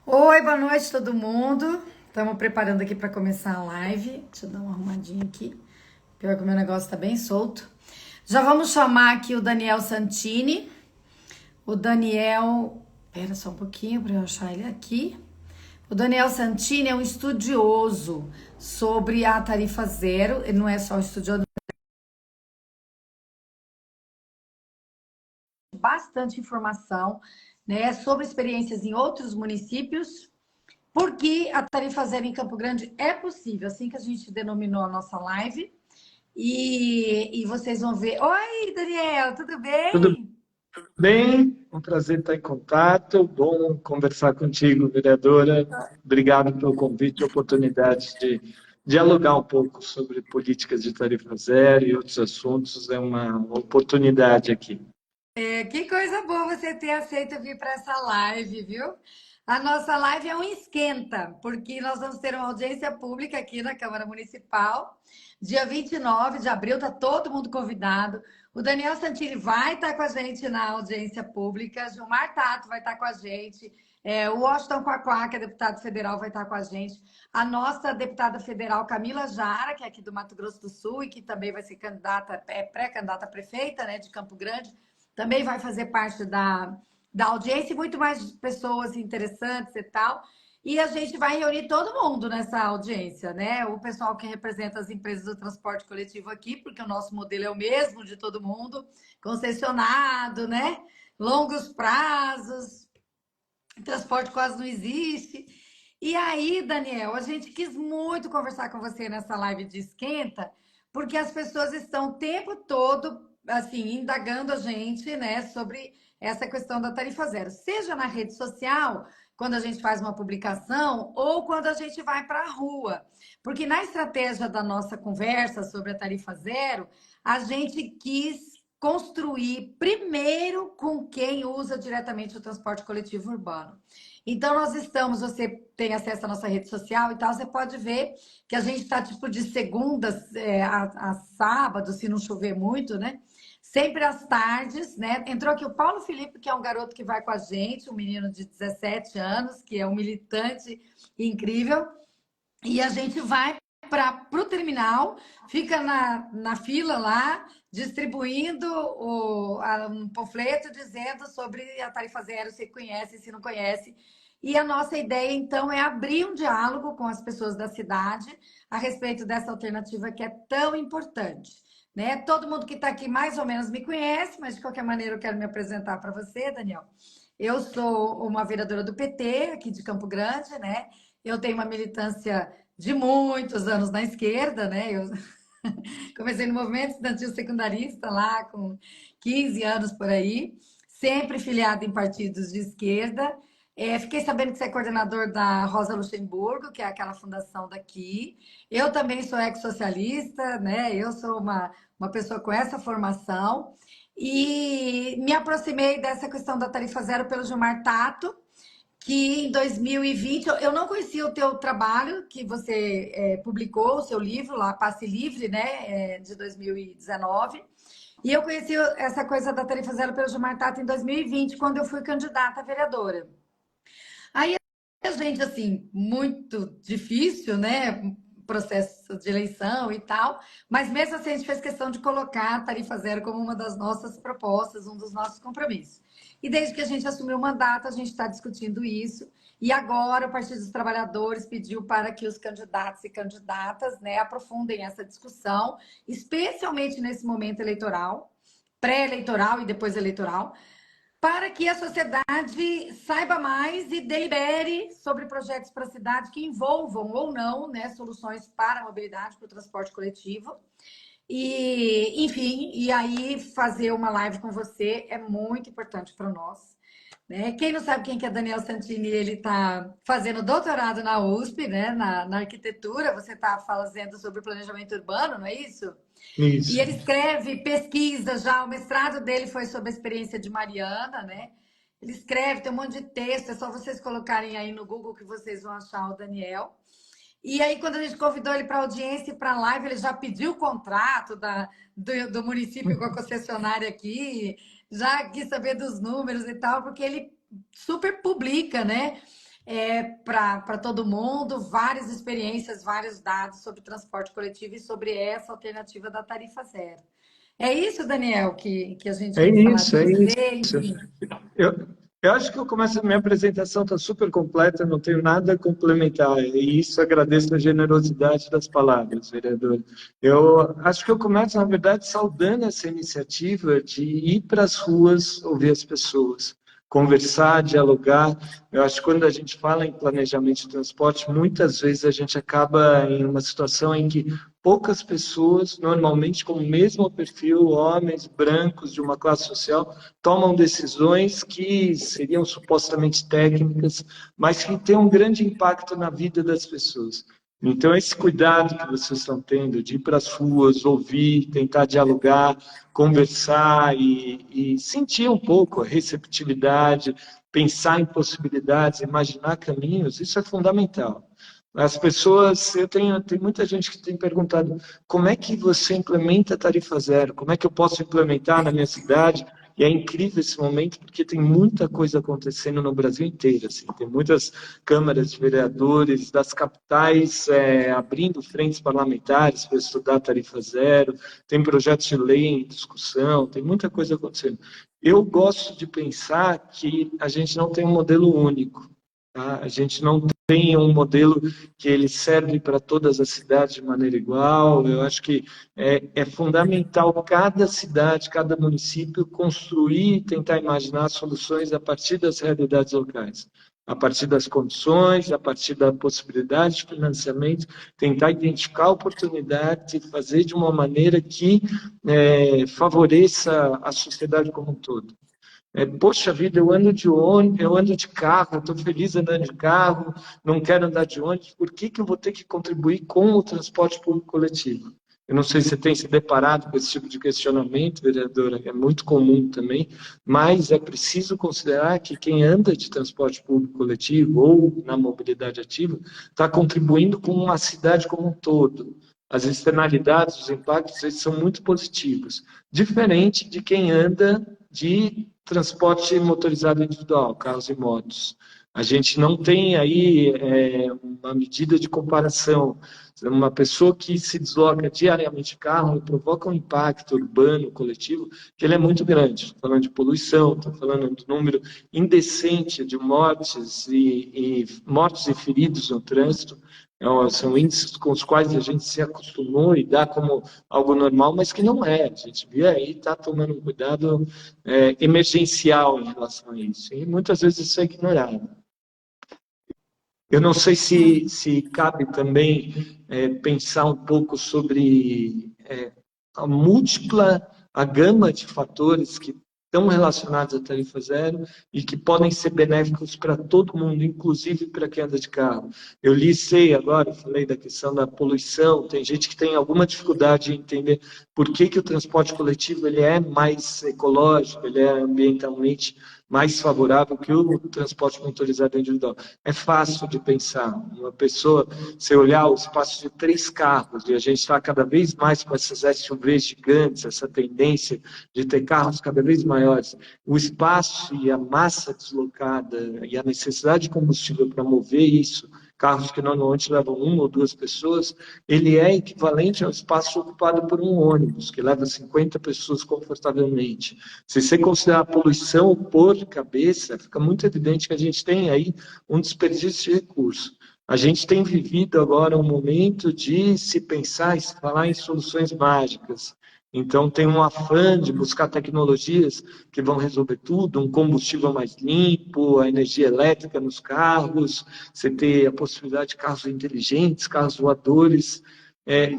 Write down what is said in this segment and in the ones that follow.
Oi, boa noite todo mundo. Estamos preparando aqui para começar a live. Deixa eu dar uma arrumadinha aqui. Pior que o meu negócio está bem solto. Já vamos chamar aqui o Daniel Santini. O Daniel. Espera só um pouquinho para eu achar ele aqui. O Daniel Santini é um estudioso sobre a tarifa zero. Ele não é só um estudioso, bastante informação, né, sobre experiências em outros municípios. Porque a tarifa zero em Campo Grande é possível, assim que a gente denominou a nossa live. E vocês vão ver. Oi, Daniel, tudo Tudo bem? bem? Um prazer estar em contato. Bom conversar contigo, vereadora. Obrigado pelo convite e oportunidade de dialogar um pouco sobre políticas de tarifa zero e outros assuntos. É uma oportunidade aqui. Que coisa boa você ter aceito vir para essa live, viu? A nossa live é um esquenta, porque nós vamos ter uma audiência pública aqui na Câmara Municipal, dia 29 de abril, está todo mundo convidado. O Daniel Santini vai estar com a gente na audiência pública, Gilmar Tato vai estar com a gente, o Washington Quaquá, que é deputado federal, vai estar com a gente, a nossa deputada federal Camila Jara, que é aqui do Mato Grosso do Sul e que também vai ser candidata, pré-candidata a prefeita, né, de Campo Grande, também vai fazer parte da audiência e muito mais pessoas interessantes e tal. E a gente vai reunir todo mundo nessa audiência, né? O pessoal que representa as empresas do transporte coletivo aqui, porque o nosso modelo é o mesmo de todo mundo, concessionado, né? Longos prazos, transporte quase não existe. E aí, Daniel, a gente quis muito conversar com você nessa live de esquenta, porque as pessoas estão o tempo todo, assim, indagando a gente, né, sobre essa questão da tarifa zero, seja na rede social, quando a gente faz uma publicação, ou quando a gente vai para a rua. Porque na estratégia da nossa conversa sobre a tarifa zero, a gente quis construir primeiro com quem usa diretamente o transporte coletivo urbano. Então, nós estamos, você tem acesso à nossa rede social e tal, você pode ver que a gente está tipo de segundas a sábado, se não chover muito, né? Sempre às tardes, né? Entrou aqui o Paulo Felipe, que é um garoto que vai com a gente, um menino de 17 anos, que é um militante incrível, e a gente vai para o terminal, fica na fila lá, distribuindo um panfleto dizendo sobre a tarifa zero, se conhece, se não conhece. E a nossa ideia, então, é abrir um diálogo com as pessoas da cidade a respeito dessa alternativa que é tão importante. Né? Todo mundo que está aqui mais ou menos me conhece, mas de qualquer maneira eu quero me apresentar para você, Daniel. Eu sou uma vereadora do PT, aqui de Campo Grande, né? Eu tenho uma militância de muitos anos na esquerda, né? Eu comecei no movimento estudantil secundarista lá com 15 anos por aí, sempre filiada em partidos de esquerda. Fiquei sabendo que você é coordenador da Rosa Luxemburgo, que é aquela fundação daqui. Eu também sou ex-socialista, né? Eu sou uma pessoa com essa formação. E me aproximei dessa questão da tarifa zero pelo Gilmar Tato, que em 2020 eu não conhecia o teu trabalho, que você publicou, o seu livro lá, Passe Livre, né, de 2019. E eu conheci essa coisa da tarifa zero pelo Gilmar Tato em 2020, quando eu fui candidata a vereadora. Aí a gente, assim, muito difícil, né? Processo de eleição e tal, mas mesmo assim a gente fez questão de colocar a tarifa zero como uma das nossas propostas, um dos nossos compromissos. E desde que a gente assumiu o mandato, a gente está discutindo isso. E agora o Partido dos Trabalhadores pediu para que os candidatos e candidatas, né, aprofundem essa discussão, especialmente nesse momento eleitoral, pré-eleitoral e depois eleitoral, para que a sociedade saiba mais e delibere sobre projetos para a cidade que envolvam ou não, né, soluções para a mobilidade, para o transporte coletivo. E, enfim, e aí fazer uma live com você é muito importante para nós. Né? Quem não sabe quem que é Daniel Santini, ele está fazendo doutorado na USP, né, na arquitetura, você está fazendo sobre planejamento urbano, não é isso? E Isso. ele escreve, pesquisa já, o mestrado dele foi sobre a experiência de Mariana, né? Ele escreve, tem um monte de texto, é só vocês colocarem aí no Google que vocês vão achar o Daniel. E aí, quando a gente convidou ele para audiência e para live, ele já pediu o contrato do município com a concessionária aqui, já quis saber dos números e tal, porque ele super publica, né? para todo mundo, várias experiências, vários dados sobre transporte coletivo e sobre essa alternativa da tarifa zero. É isso, Daniel, que a gente É tinha que falar isso, de é isso. você, enfim. Eu, eu acho que eu começo, minha apresentação está super completa, não tenho nada a complementar, e isso agradeço a generosidade das palavras, vereador. Eu acho que eu começo, na verdade, saudando essa iniciativa de ir para as ruas ouvir as pessoas, conversar, dialogar. Eu acho que quando a gente fala em planejamento de transporte, muitas vezes a gente acaba em uma situação em que poucas pessoas, normalmente com o mesmo perfil, homens brancos de uma classe social, tomam decisões que seriam supostamente técnicas, mas que têm um grande impacto na vida das pessoas. Então, esse cuidado que vocês estão tendo de ir para as ruas, ouvir, tentar dialogar, conversar e sentir um pouco a receptividade, pensar em possibilidades, imaginar caminhos, isso é fundamental. As pessoas, tem muita gente que tem perguntado como é que você implementa a tarifa zero, como é que eu posso implementar na minha cidade? E é incrível esse momento porque tem muita coisa acontecendo no Brasil inteiro. Assim. Tem muitas câmaras de vereadores das capitais abrindo frentes parlamentares para estudar a tarifa zero, tem projetos de lei em discussão, tem muita coisa acontecendo. Eu gosto de pensar que a gente não tem um modelo único. Tá? A gente não tem um modelo que ele serve para todas as cidades de maneira igual. Eu acho que é fundamental cada cidade, cada município construir e tentar imaginar soluções a partir das realidades locais, a partir das condições, a partir da possibilidade de financiamento, tentar identificar oportunidades e fazer de uma maneira que favoreça a sociedade como um todo. Poxa vida, eu ando de ônibus, eu ando de carro, estou feliz andando de carro, não quero andar de ônibus, por que que eu vou ter que contribuir com o transporte público coletivo? Eu não sei se você tem se deparado com esse tipo de questionamento, vereadora, é muito comum também, mas é preciso considerar que quem anda de transporte público coletivo ou na mobilidade ativa está contribuindo com uma cidade como um todo. As externalidades, os impactos, eles são muito positivos, diferente de quem anda de transporte motorizado individual, carros e motos. A gente não tem aí uma medida de comparação. Uma pessoa que se desloca diariamente de carro provoca um impacto urbano, coletivo, que ele é muito grande. Estou falando de poluição, estou falando do número indecente de mortes e mortos e feridos no trânsito. São índices com os quais a gente se acostumou e dá como algo normal, mas que não é. A gente vê aí, está tomando um cuidado emergencial em relação a isso. E muitas vezes isso é ignorado. Eu não sei se cabe também pensar um pouco sobre a múltipla, a gama de fatores que estão relacionados à tarifa zero e que podem ser benéficos para todo mundo, inclusive para quem anda de carro. Eu sei agora, falei da questão da poluição, tem gente que tem alguma dificuldade em entender por que o transporte coletivo ele é mais ecológico, ele é ambientalmente mais favorável que o transporte motorizado individual. É fácil de pensar. Uma pessoa, se olhar o espaço de 3 carros, e a gente está cada vez mais com essas SUVs gigantes, essa tendência de ter carros cada vez maiores, o espaço e a massa deslocada e a necessidade de combustível para mover isso, carros que normalmente levam uma ou duas pessoas, ele é equivalente ao espaço ocupado por um ônibus, que leva 50 pessoas confortavelmente. Se você considerar a poluição por cabeça, fica muito evidente que a gente tem aí um desperdício de recursos. A gente tem vivido agora um momento de se pensar e se falar em soluções mágicas. Então, tem um afã de buscar tecnologias que vão resolver tudo, um combustível mais limpo, a energia elétrica nos carros, você ter a possibilidade de carros inteligentes, carros voadores,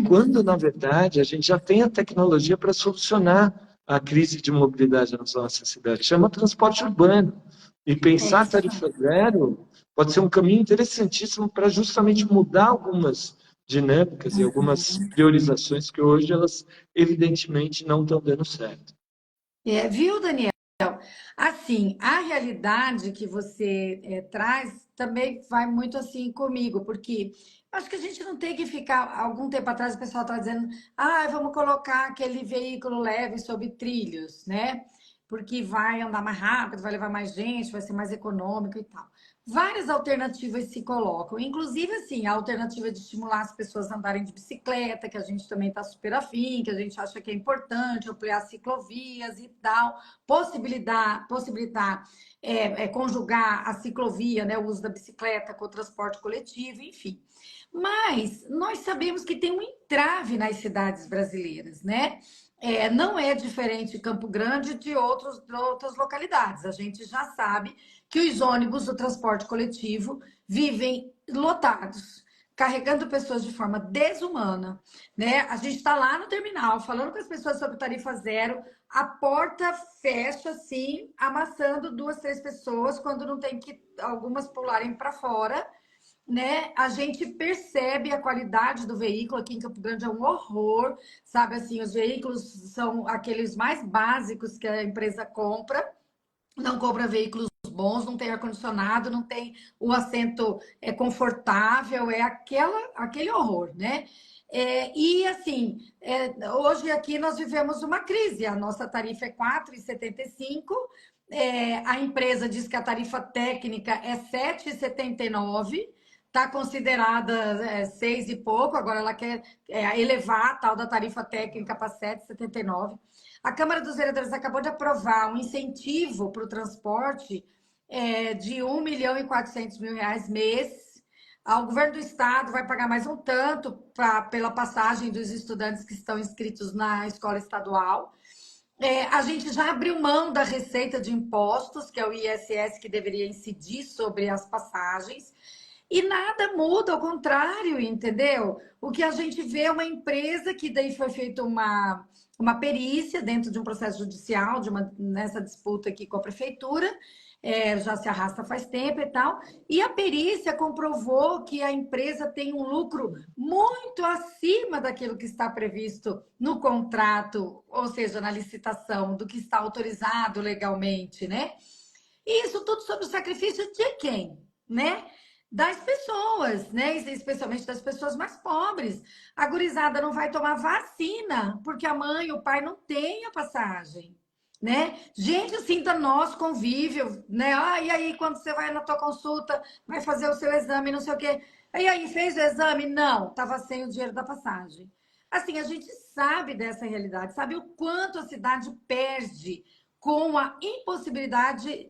quando, na verdade, a gente já tem a tecnologia para solucionar a crise de mobilidade nas nossas cidades. Chama transporte urbano. E É pensar a isso. tarifa zero pode ser um caminho interessantíssimo para justamente mudar algumas dinâmicas e algumas priorizações que hoje elas evidentemente não estão dando certo. Viu, Daniel? Assim, a realidade que você traz também vai muito assim comigo, porque acho que a gente não tem que ficar. Algum tempo atrás o pessoal está dizendo, vamos colocar aquele veículo leve sobre trilhos, né? porque vai andar mais rápido, vai levar mais gente, vai ser mais econômico e tal. Várias alternativas se colocam, inclusive assim, a alternativa de estimular as pessoas a andarem de bicicleta, que a gente também está super afim, que a gente acha que é importante, ampliar ciclovias e tal, possibilitar conjugar a ciclovia, né, o uso da bicicleta com o transporte coletivo, enfim. Mas nós sabemos que tem um entrave nas cidades brasileiras, né? Não é diferente Campo Grande de outras localidades. A gente já sabe que os ônibus do transporte coletivo vivem lotados, carregando pessoas de forma desumana, né? A gente está lá no terminal falando com as pessoas sobre tarifa zero, a porta fecha assim, amassando duas, três pessoas, quando não tem que algumas pularem para fora, né? A gente percebe a qualidade do veículo aqui em Campo Grande é um horror, sabe assim, os veículos são aqueles mais básicos que a empresa compra, não compra veículos bons, não tem ar-condicionado, não tem o assento confortável, aquele horror, né? E assim, hoje aqui nós vivemos uma crise, a nossa tarifa é 4,75, a empresa diz que a tarifa técnica é 7,79, está considerada 6 e pouco, agora ela quer elevar a tal da tarifa técnica para 7,79. A Câmara dos Vereadores acabou de aprovar um incentivo para o transporte de 1.400.000 mês. O governo do estado vai pagar mais um tanto pela passagem dos estudantes que estão inscritos na escola estadual. A gente já abriu mão da receita de impostos, que é o ISS, que deveria incidir sobre as passagens. E nada muda, ao contrário, entendeu? O que a gente vê é uma empresa que daí foi feita uma perícia dentro de um processo judicial, nessa disputa aqui com a prefeitura, já se arrasta faz tempo e tal, e a perícia comprovou que a empresa tem um lucro muito acima daquilo que está previsto no contrato, ou seja, na licitação, do que está autorizado legalmente, né? E isso tudo sob o sacrifício de quem, né? Das pessoas, né? Especialmente das pessoas mais pobres. A gurizada não vai tomar vacina porque a mãe, o pai não tem a passagem, né? Gente assim da nosso convívio, né? E aí quando você vai na tua consulta, vai fazer o seu exame, não sei o quê. E aí fez o exame? Não, estava sem o dinheiro da passagem. Assim, a gente sabe dessa realidade, sabe o quanto a cidade perde com a impossibilidade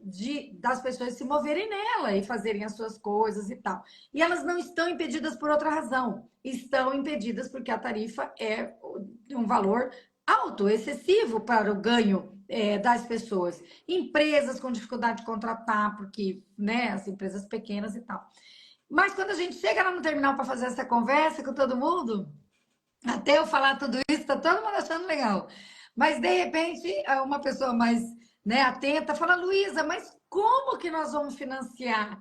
das pessoas se moverem nela e fazerem as suas coisas e tal. E elas não estão impedidas por outra razão. Estão impedidas porque a tarifa é um valor alto, excessivo para o ganho das pessoas. Empresas com dificuldade de contratar, porque, né, as empresas pequenas e tal. Mas quando a gente chega lá no terminal para fazer essa conversa com todo mundo, até eu falar tudo isso, está todo mundo achando legal. Mas, de repente, uma pessoa mais, né, atenta fala, Luísa, mas como que nós vamos financiar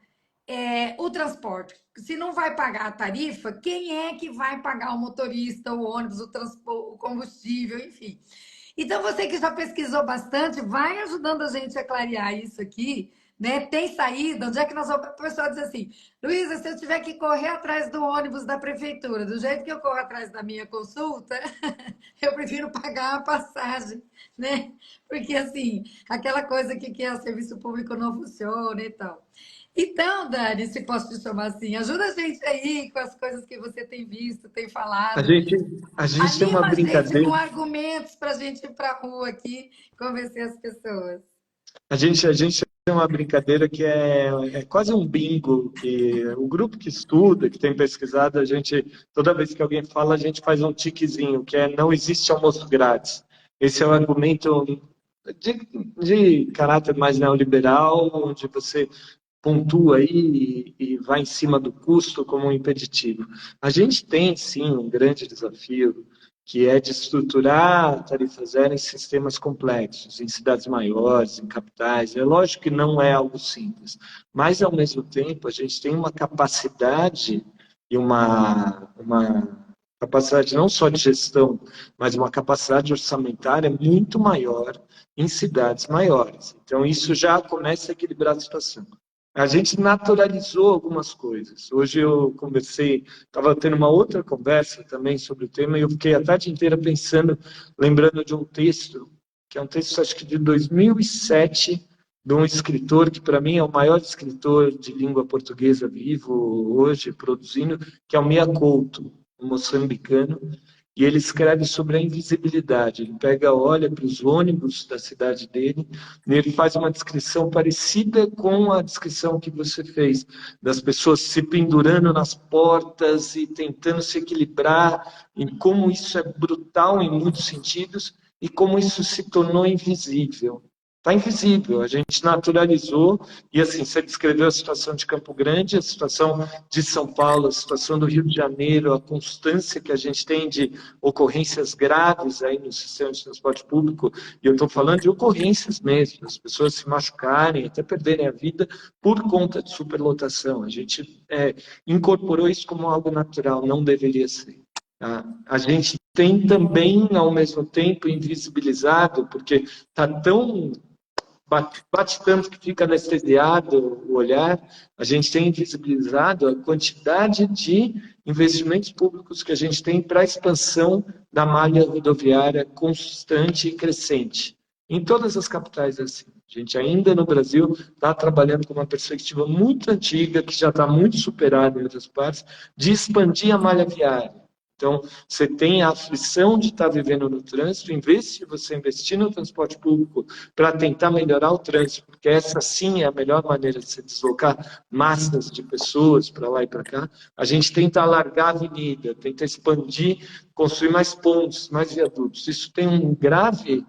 o transporte? Se não vai pagar a tarifa, quem é que vai pagar o motorista, o ônibus, o combustível, enfim. Então, você que já pesquisou bastante, vai ajudando a gente a clarear isso aqui, né? Tem saída? Onde é que nós vamos? O pessoal diz assim, Luísa, se eu tiver que correr atrás do ônibus da prefeitura, do jeito que eu corro atrás da minha consulta, eu prefiro pagar a passagem, né? Porque, assim, aquela coisa que é o serviço público não funciona e tal. Então, Dani, se posso te chamar assim, ajuda a gente aí com as coisas que você tem visto, tem A falado. gente, a gente tem uma Anima a gente brincadeira. com argumentos para a gente ir para a rua aqui convencer as pessoas. A gente tem uma brincadeira que é quase um bingo, que o grupo que estuda, que tem pesquisado, toda vez que alguém fala, a gente faz um tiquezinho, que é não existe almoço grátis. Esse é o argumento de caráter mais neoliberal, onde você pontua aí e vai em cima do custo como um impeditivo. A gente tem, sim, um grande desafio, que é de estruturar a tarifa zero em sistemas complexos, em cidades maiores, em capitais. É lógico que não é algo simples, mas, ao mesmo tempo, a gente tem uma capacidade e uma capacidade não só de gestão, mas uma capacidade orçamentária muito maior em cidades maiores. Então, isso já começa a equilibrar a situação. A gente naturalizou algumas coisas. Hoje eu conversei, estava tendo uma outra conversa também sobre o tema e eu fiquei a tarde inteira pensando, lembrando de um texto que é um texto, acho que de 2007, de um escritor que, para mim, é o maior escritor de língua portuguesa vivo hoje, produzindo, que é o Mia Couto, um moçambicano, e ele escreve sobre a invisibilidade. Ele pega, olha para os ônibus da cidade dele, e ele faz uma descrição parecida com a descrição que você fez, das pessoas se pendurando nas portas e tentando se equilibrar, em como isso é brutal em muitos sentidos, e como isso se tornou invisível. Está invisível, a gente naturalizou, e assim, você descreveu a situação de Campo Grande, a situação de São Paulo, a situação do Rio de Janeiro, a constância que a gente tem de ocorrências graves aí no sistema de transporte público, e eu estou falando de ocorrências mesmo, as pessoas se machucarem, até perderem a vida por conta de superlotação. A gente incorporou isso como algo natural, não deveria ser. A gente tem também, ao mesmo tempo, invisibilizado, porque está tão bate tanto que fica anestesiado o olhar, a gente tem invisibilizado a quantidade de investimentos públicos que a gente tem para a expansão da malha rodoviária constante e crescente. Em todas as capitais é assim. A gente ainda no Brasil está trabalhando com uma perspectiva muito antiga, que já está muito superada em outras partes, de expandir a malha viária. Então, você tem a aflição de estar vivendo no trânsito, em vez de você investir no transporte público para tentar melhorar o trânsito, porque essa sim é a melhor maneira de se deslocar massas de pessoas para lá e para cá, a gente tenta alargar a avenida, tenta expandir, construir mais pontes, mais viadutos. Isso tem um grave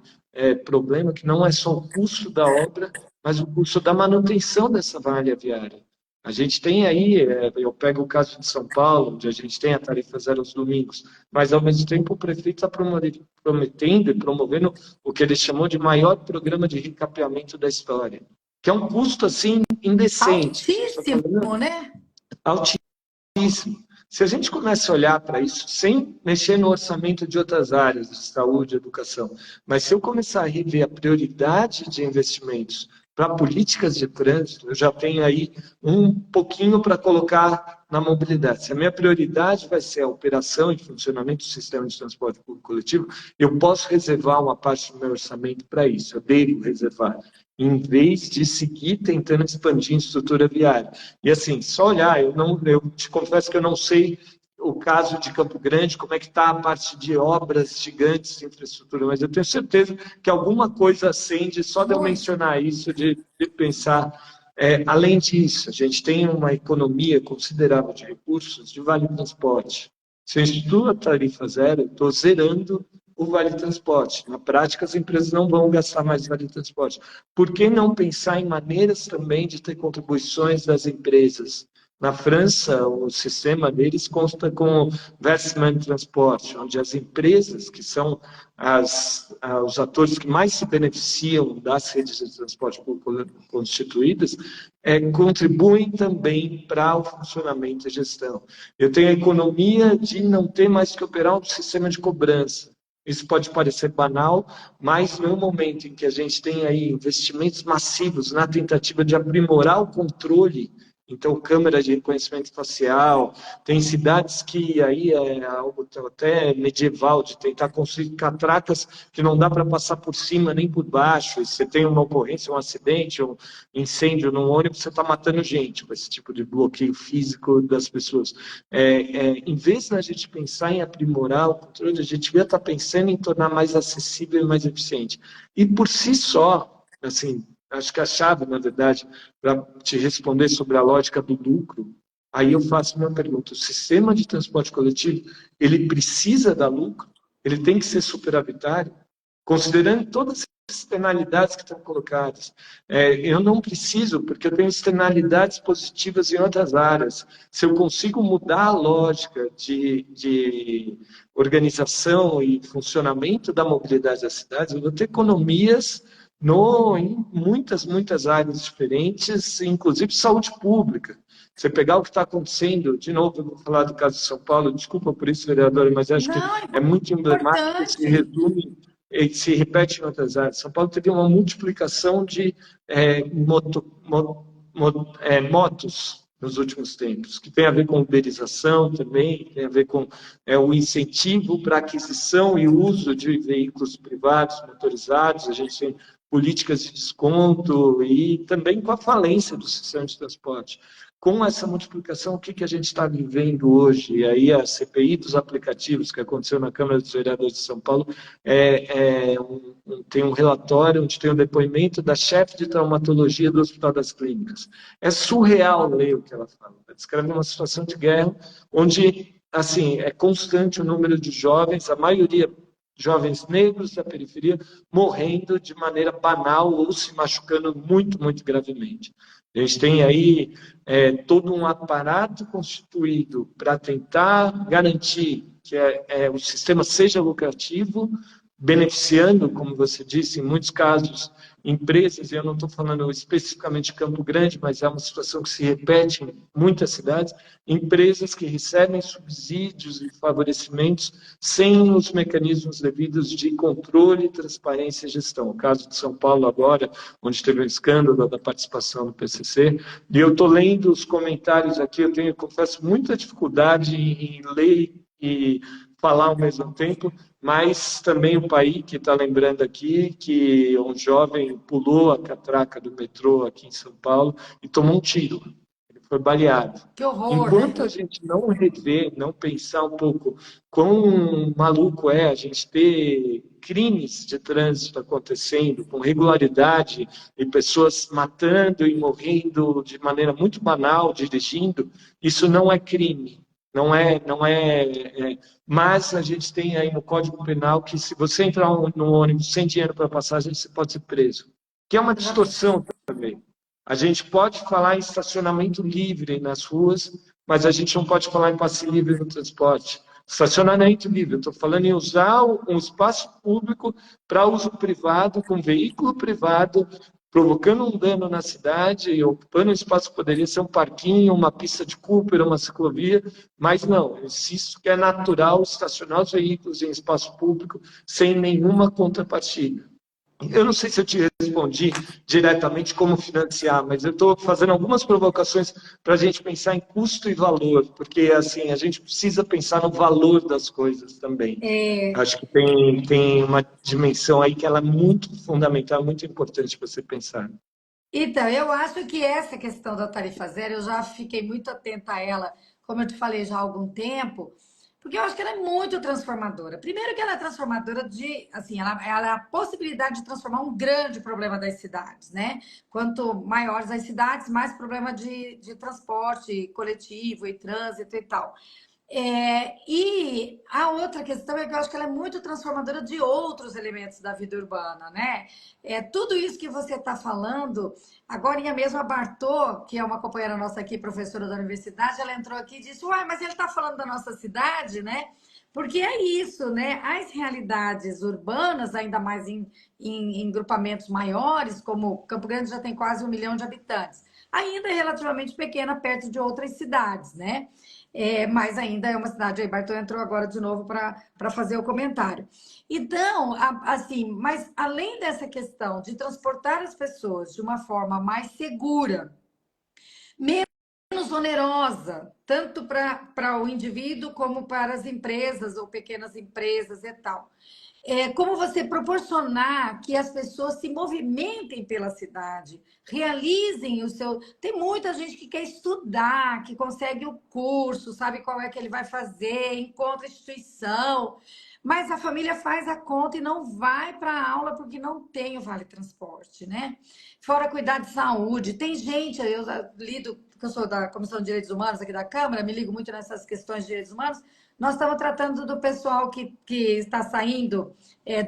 problema, que não é só o custo da obra, mas o custo da manutenção dessa malha viária. A gente tem aí, eu pego o caso de São Paulo, onde a gente tem a tarifa zero aos domingos, mas ao mesmo tempo o prefeito está prometendo e promovendo o que ele chamou de maior programa de recapeamento da história, que é um custo assim indecente. Altíssimo, né? Altíssimo. Se a gente começa a olhar para isso sem mexer no orçamento de outras áreas, de saúde, educação, mas se eu começar a rever a prioridade de investimentos para políticas de trânsito, eu já tenho aí um pouquinho para colocar na mobilidade. Se a minha prioridade vai ser a operação e funcionamento do sistema de transporte público coletivo, eu posso reservar uma parte do meu orçamento para isso, eu devo reservar, em vez de seguir tentando expandir a estrutura viária. E assim, só olhar, eu te confesso que eu não sei o caso de Campo Grande, como é que está a parte de obras gigantes de infraestrutura, mas eu tenho certeza que alguma coisa acende só de eu mencionar isso, de pensar. Além disso, a gente tem uma economia considerável de recursos de vale transporte. Se eu instituo a tarifa zero, eu estou zerando o vale transporte. Na prática, as empresas não vão gastar mais vale transporte. Por que não pensar em maneiras também de ter contribuições das empresas? Na França, o sistema deles consta com versement transporte, onde as empresas, que são os atores que mais se beneficiam das redes de transporte público constituídas, contribuem também para o funcionamento e gestão. Eu tenho a economia de não ter mais que operar um sistema de cobrança. Isso pode parecer banal, mas no momento em que a gente tem aí investimentos massivos na tentativa de aprimorar o controle, então câmera de reconhecimento facial, tem cidades que aí é algo até medieval, de tentar construir catracas que não dá para passar por cima nem por baixo, e você tem uma ocorrência, um acidente, um incêndio num ônibus, você está matando gente com esse tipo de bloqueio físico das pessoas. Em vez de a gente pensar em aprimorar o controle, a gente devia estar pensando em tornar mais acessível e mais eficiente. E por si só, assim, acho que a chave, na verdade, para te responder sobre a lógica do lucro, aí eu faço uma pergunta. O sistema de transporte coletivo, ele precisa dar lucro? Ele tem que ser superavitário? Considerando todas as externalidades que estão colocadas. Eu não preciso, porque eu tenho externalidades positivas em outras áreas. Se eu consigo mudar a lógica de organização e funcionamento da mobilidade das cidades, eu vou ter economias em muitas áreas diferentes, inclusive saúde pública. Você pegar o que está acontecendo, de novo, eu vou falar do caso de São Paulo, desculpa por isso, vereadora, mas acho que Não, é é muito emblemático, se importante. resume e se repete em outras áreas. São Paulo teve uma multiplicação de motos nos últimos tempos, que tem a ver com uberização também, tem a ver com o incentivo para aquisição e uso de veículos privados motorizados, a gente tem políticas de desconto e também com a falência do sistema de transporte. Com essa multiplicação, o que a gente está vivendo hoje? E aí a CPI dos aplicativos, que aconteceu na Câmara dos Vereadores de São Paulo, tem um relatório onde tem o depoimento da chefe de traumatologia do Hospital das Clínicas. É surreal ler o que ela fala. Ela descreve uma situação de guerra onde, assim, é constante o número de jovens, a maioria jovens negros da periferia, morrendo de maneira banal ou se machucando muito, muito gravemente. A gente tem aí todo um aparato constituído para tentar garantir que o sistema seja lucrativo, beneficiando, como você disse, em muitos casos, empresas, e eu não estou falando especificamente de Campo Grande, mas é uma situação que se repete em muitas cidades, empresas que recebem subsídios e favorecimentos sem os mecanismos devidos de controle, transparência e gestão. O caso de São Paulo agora, onde teve um escândalo da participação do PCC, e eu estou lendo os comentários aqui, eu tenho, confesso, muita dificuldade em ler e falar ao mesmo tempo, mas também o país que está lembrando aqui que um jovem pulou a catraca do metrô aqui em São Paulo e tomou um tiro. Ele foi baleado. Que horror, Enquanto né? a gente não rever, não pensar um pouco quão maluco é a gente ter crimes de trânsito acontecendo com regularidade e pessoas matando e morrendo de maneira muito banal, dirigindo, isso não é crime. Mas a gente tem aí no Código Penal que se você entrar no ônibus sem dinheiro para passagem, você pode ser preso. Que é uma distorção também. A gente pode falar em estacionamento livre nas ruas, mas a gente não pode falar em passe livre no transporte. Estacionamento livre, eu estou falando em usar um espaço público para uso privado, com veículo privado, provocando um dano na cidade, ocupando um espaço que poderia ser um parquinho, uma pista de Cooper, uma ciclovia, mas não, eu insisto que é natural estacionar os veículos em espaço público sem nenhuma contrapartida. Eu não sei se eu te respondi diretamente como financiar, mas eu estou fazendo algumas provocações para a gente pensar em custo e valor, porque assim a gente precisa pensar no valor das coisas também. É, Acho que tem uma dimensão aí que ela é muito fundamental, muito importante para você pensar. então, eu acho que essa questão da tarifa zero, eu já fiquei muito atenta a ela, como eu te falei já há algum tempo, porque eu acho que ela é muito transformadora. Primeiro que ela é transformadora de, assim, ela é a possibilidade de transformar um grande problema das cidades, né? Quanto maiores as cidades, mais problema de transporte coletivo e trânsito e tal. E a outra questão é que eu acho que ela é muito transformadora de outros elementos da vida urbana, né? Tudo isso que você está falando, agora mesmo a Bartô, que é uma companheira nossa aqui, professora da universidade, ela entrou aqui e disse, uai, mas ele está falando da nossa cidade, né? Porque é isso, né? As realidades urbanas, ainda mais em grupamentos maiores, como Campo Grande já tem quase 1 milhão de habitantes, ainda é relativamente pequena perto de outras cidades, né? Mas ainda é uma cidade. Aí, Bartô entrou agora de novo para fazer o comentário. Então, assim, mas além dessa questão de transportar as pessoas de uma forma mais segura, menos onerosa, tanto para o indivíduo como para as empresas ou pequenas empresas e tal. Como você proporcionar que as pessoas se movimentem pela cidade, realizem o seu. Tem muita gente que quer estudar, que consegue o curso, sabe qual é que ele vai fazer, encontra instituição, mas a família faz a conta e não vai para a aula porque não tem o vale transporte, né? Fora cuidar de saúde. Tem gente, eu lido, porque eu sou da Comissão de Direitos Humanos aqui da Câmara, me ligo muito nessas questões de direitos humanos. Nós estamos tratando do pessoal que está saindo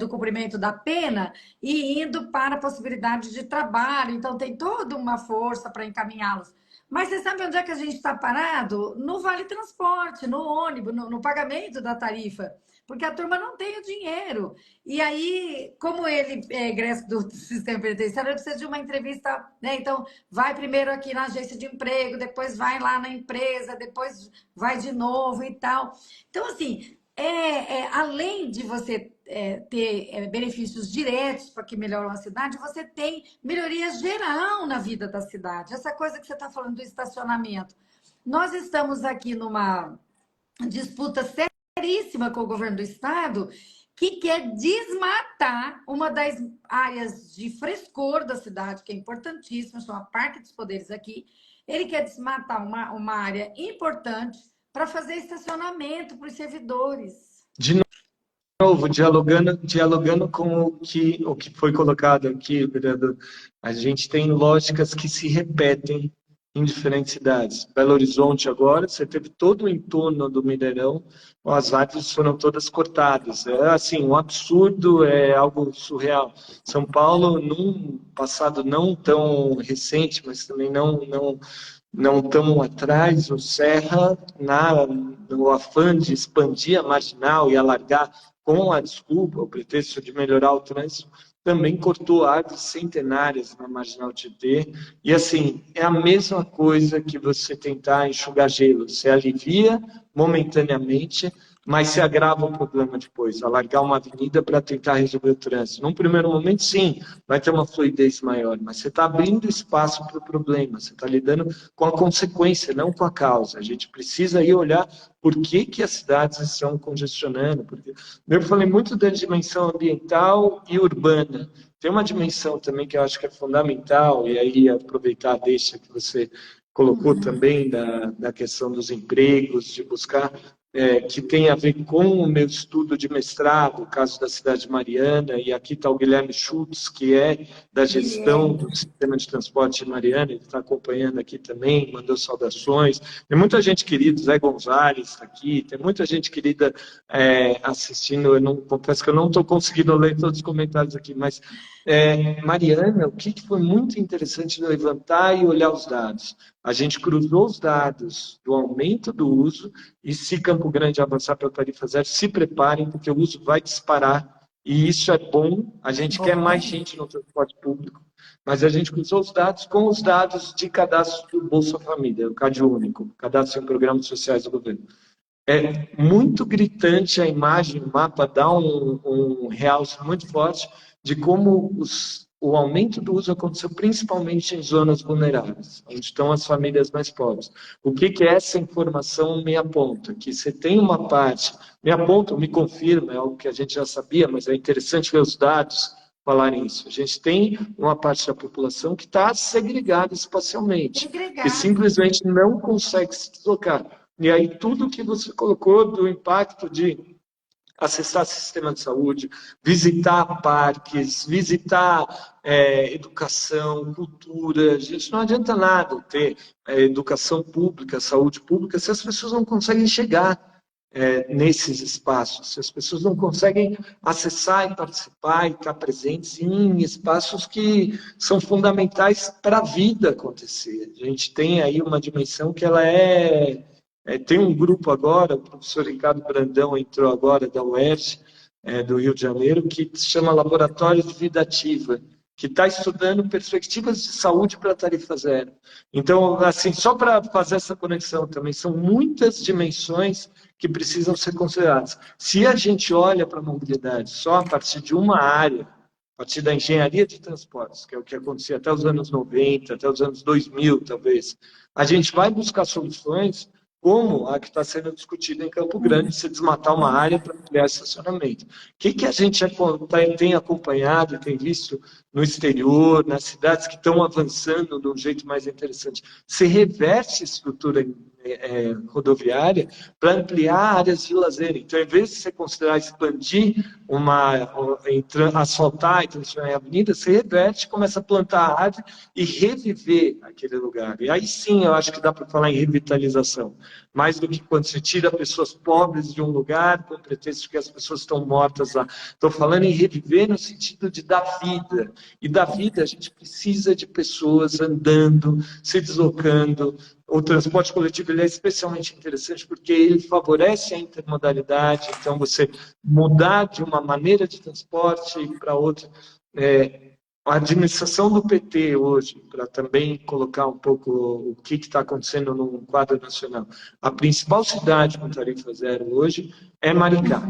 do cumprimento da pena e indo para a possibilidade de trabalho. Então, tem toda uma força para encaminhá-los. Mas você sabe onde é que a gente está parado? No Vale Transporte, no ônibus, no pagamento da tarifa. Porque a turma não tem o dinheiro. E aí, como ele é egresso do sistema penitenciário, ele precisa de uma entrevista, né? Então, vai primeiro aqui na agência de emprego, depois vai lá na empresa, depois vai de novo e tal. Então, assim, além de você ter benefícios diretos para que melhoram a cidade, você tem melhoria geral na vida da cidade. Essa coisa que você está falando do estacionamento. Nós estamos aqui numa disputa seríssima com o governo do estado, que quer desmatar uma das áreas de frescor da cidade, que é importantíssima, chama Parque dos Poderes aqui. Ele quer desmatar uma área importante para fazer estacionamento para os servidores. De novo, dialogando com o que foi colocado aqui, vereador, a gente tem lógicas que se repetem em diferentes cidades. Belo Horizonte agora, você teve todo o entorno do Mineirão, as árvores foram todas cortadas. É assim, um absurdo, é algo surreal. São Paulo, num passado não tão recente, mas também não tão atrás, o Serra, no afã de expandir a marginal e alargar com a desculpa, o pretexto de melhorar o trânsito, também cortou árvores centenárias na Marginal Tietê. E, assim, é a mesma coisa que você tentar enxugar gelo. Você alivia momentaneamente, mas se agrava o problema depois. Alargar uma avenida para tentar resolver o trânsito. Num primeiro momento, sim, vai ter uma fluidez maior, mas você está abrindo espaço para o problema. Você está lidando com a consequência, não com a causa. A gente precisa aí olhar por que as cidades estão congestionando. Porque eu falei muito da dimensão ambiental e urbana. Tem uma dimensão também que eu acho que é fundamental, e aí aproveitar a deixa que você colocou também da questão dos empregos, de buscar, que tem a ver com o meu estudo de mestrado, o caso da cidade de Mariana, e aqui está o Guilherme Schultz, que é da gestão do sistema de transporte de Mariana, ele está acompanhando aqui também, mandou saudações. Tem muita gente querida, Zé Gonzalez está aqui, tem muita gente querida assistindo. Eu não, confesso que eu não estou conseguindo ler todos os comentários aqui, mas Mariana, o que foi muito interessante levantar e olhar os dados? A gente cruzou os dados do aumento do uso, e se Campo Grande avançar para a tarifa zero, se preparem, porque o uso vai disparar, e isso é bom. A gente quer mais gente no transporte público, mas a gente cruzou os dados com os dados de cadastro do Bolsa Família, o CadÚnico, Cadastro em Programas Sociais do Governo. É muito gritante a imagem, o mapa dá um realce muito forte de como o aumento do uso aconteceu principalmente em zonas vulneráveis, onde estão as famílias mais pobres. O que essa informação me aponta? Que você tem uma parte, me aponta, me confirma, é algo que a gente já sabia, mas é interessante ver os dados falarem isso. A gente tem uma parte da população que está segregada espacialmente, que simplesmente não consegue se deslocar. E aí tudo que você colocou do impacto de acessar sistema de saúde, visitar parques, visitar educação, cultura. Gente, não adianta nada ter educação pública, saúde pública, se as pessoas não conseguem chegar nesses espaços, se as pessoas não conseguem acessar e participar e estar presentes em espaços que são fundamentais para a vida acontecer. A gente tem aí uma dimensão que ela tem um grupo agora, o professor Ricardo Brandão entrou agora da UERJ, do Rio de Janeiro, que se chama Laboratório de Vida Ativa, que está estudando perspectivas de saúde para a tarifa zero. Então, assim, só para fazer essa conexão também, são muitas dimensões que precisam ser consideradas. Se a gente olha para a mobilidade só a partir de uma área, a partir da engenharia de transportes, que é o que acontecia até os anos 90, até os anos 2000, talvez, a gente vai buscar soluções como a que está sendo discutida em Campo Grande, se desmatar uma área para ampliar estacionamento. O que a gente tem acompanhado e tem visto no exterior, nas cidades que estão avançando de um jeito mais interessante? Se reverte a estrutura rodoviária para ampliar áreas de lazer. Então, em vez de você considerar expandir asfaltar e transformar em avenida, você reverte, começa a plantar árvore e reviver aquele lugar. E aí sim, eu acho que dá para falar em revitalização. Mais do que quando você tira pessoas pobres de um lugar com o pretexto que as pessoas estão mortas lá. Estou falando em reviver no sentido de dar vida. E da vida a gente precisa de pessoas andando, se deslocando. O transporte coletivo ele é especialmente interessante porque ele favorece a intermodalidade. Então, você mudar de uma maneira de transporte para outra a administração do PT hoje, para também colocar um pouco o que está acontecendo no quadro nacional, a principal cidade com tarifa zero hoje é Maricá.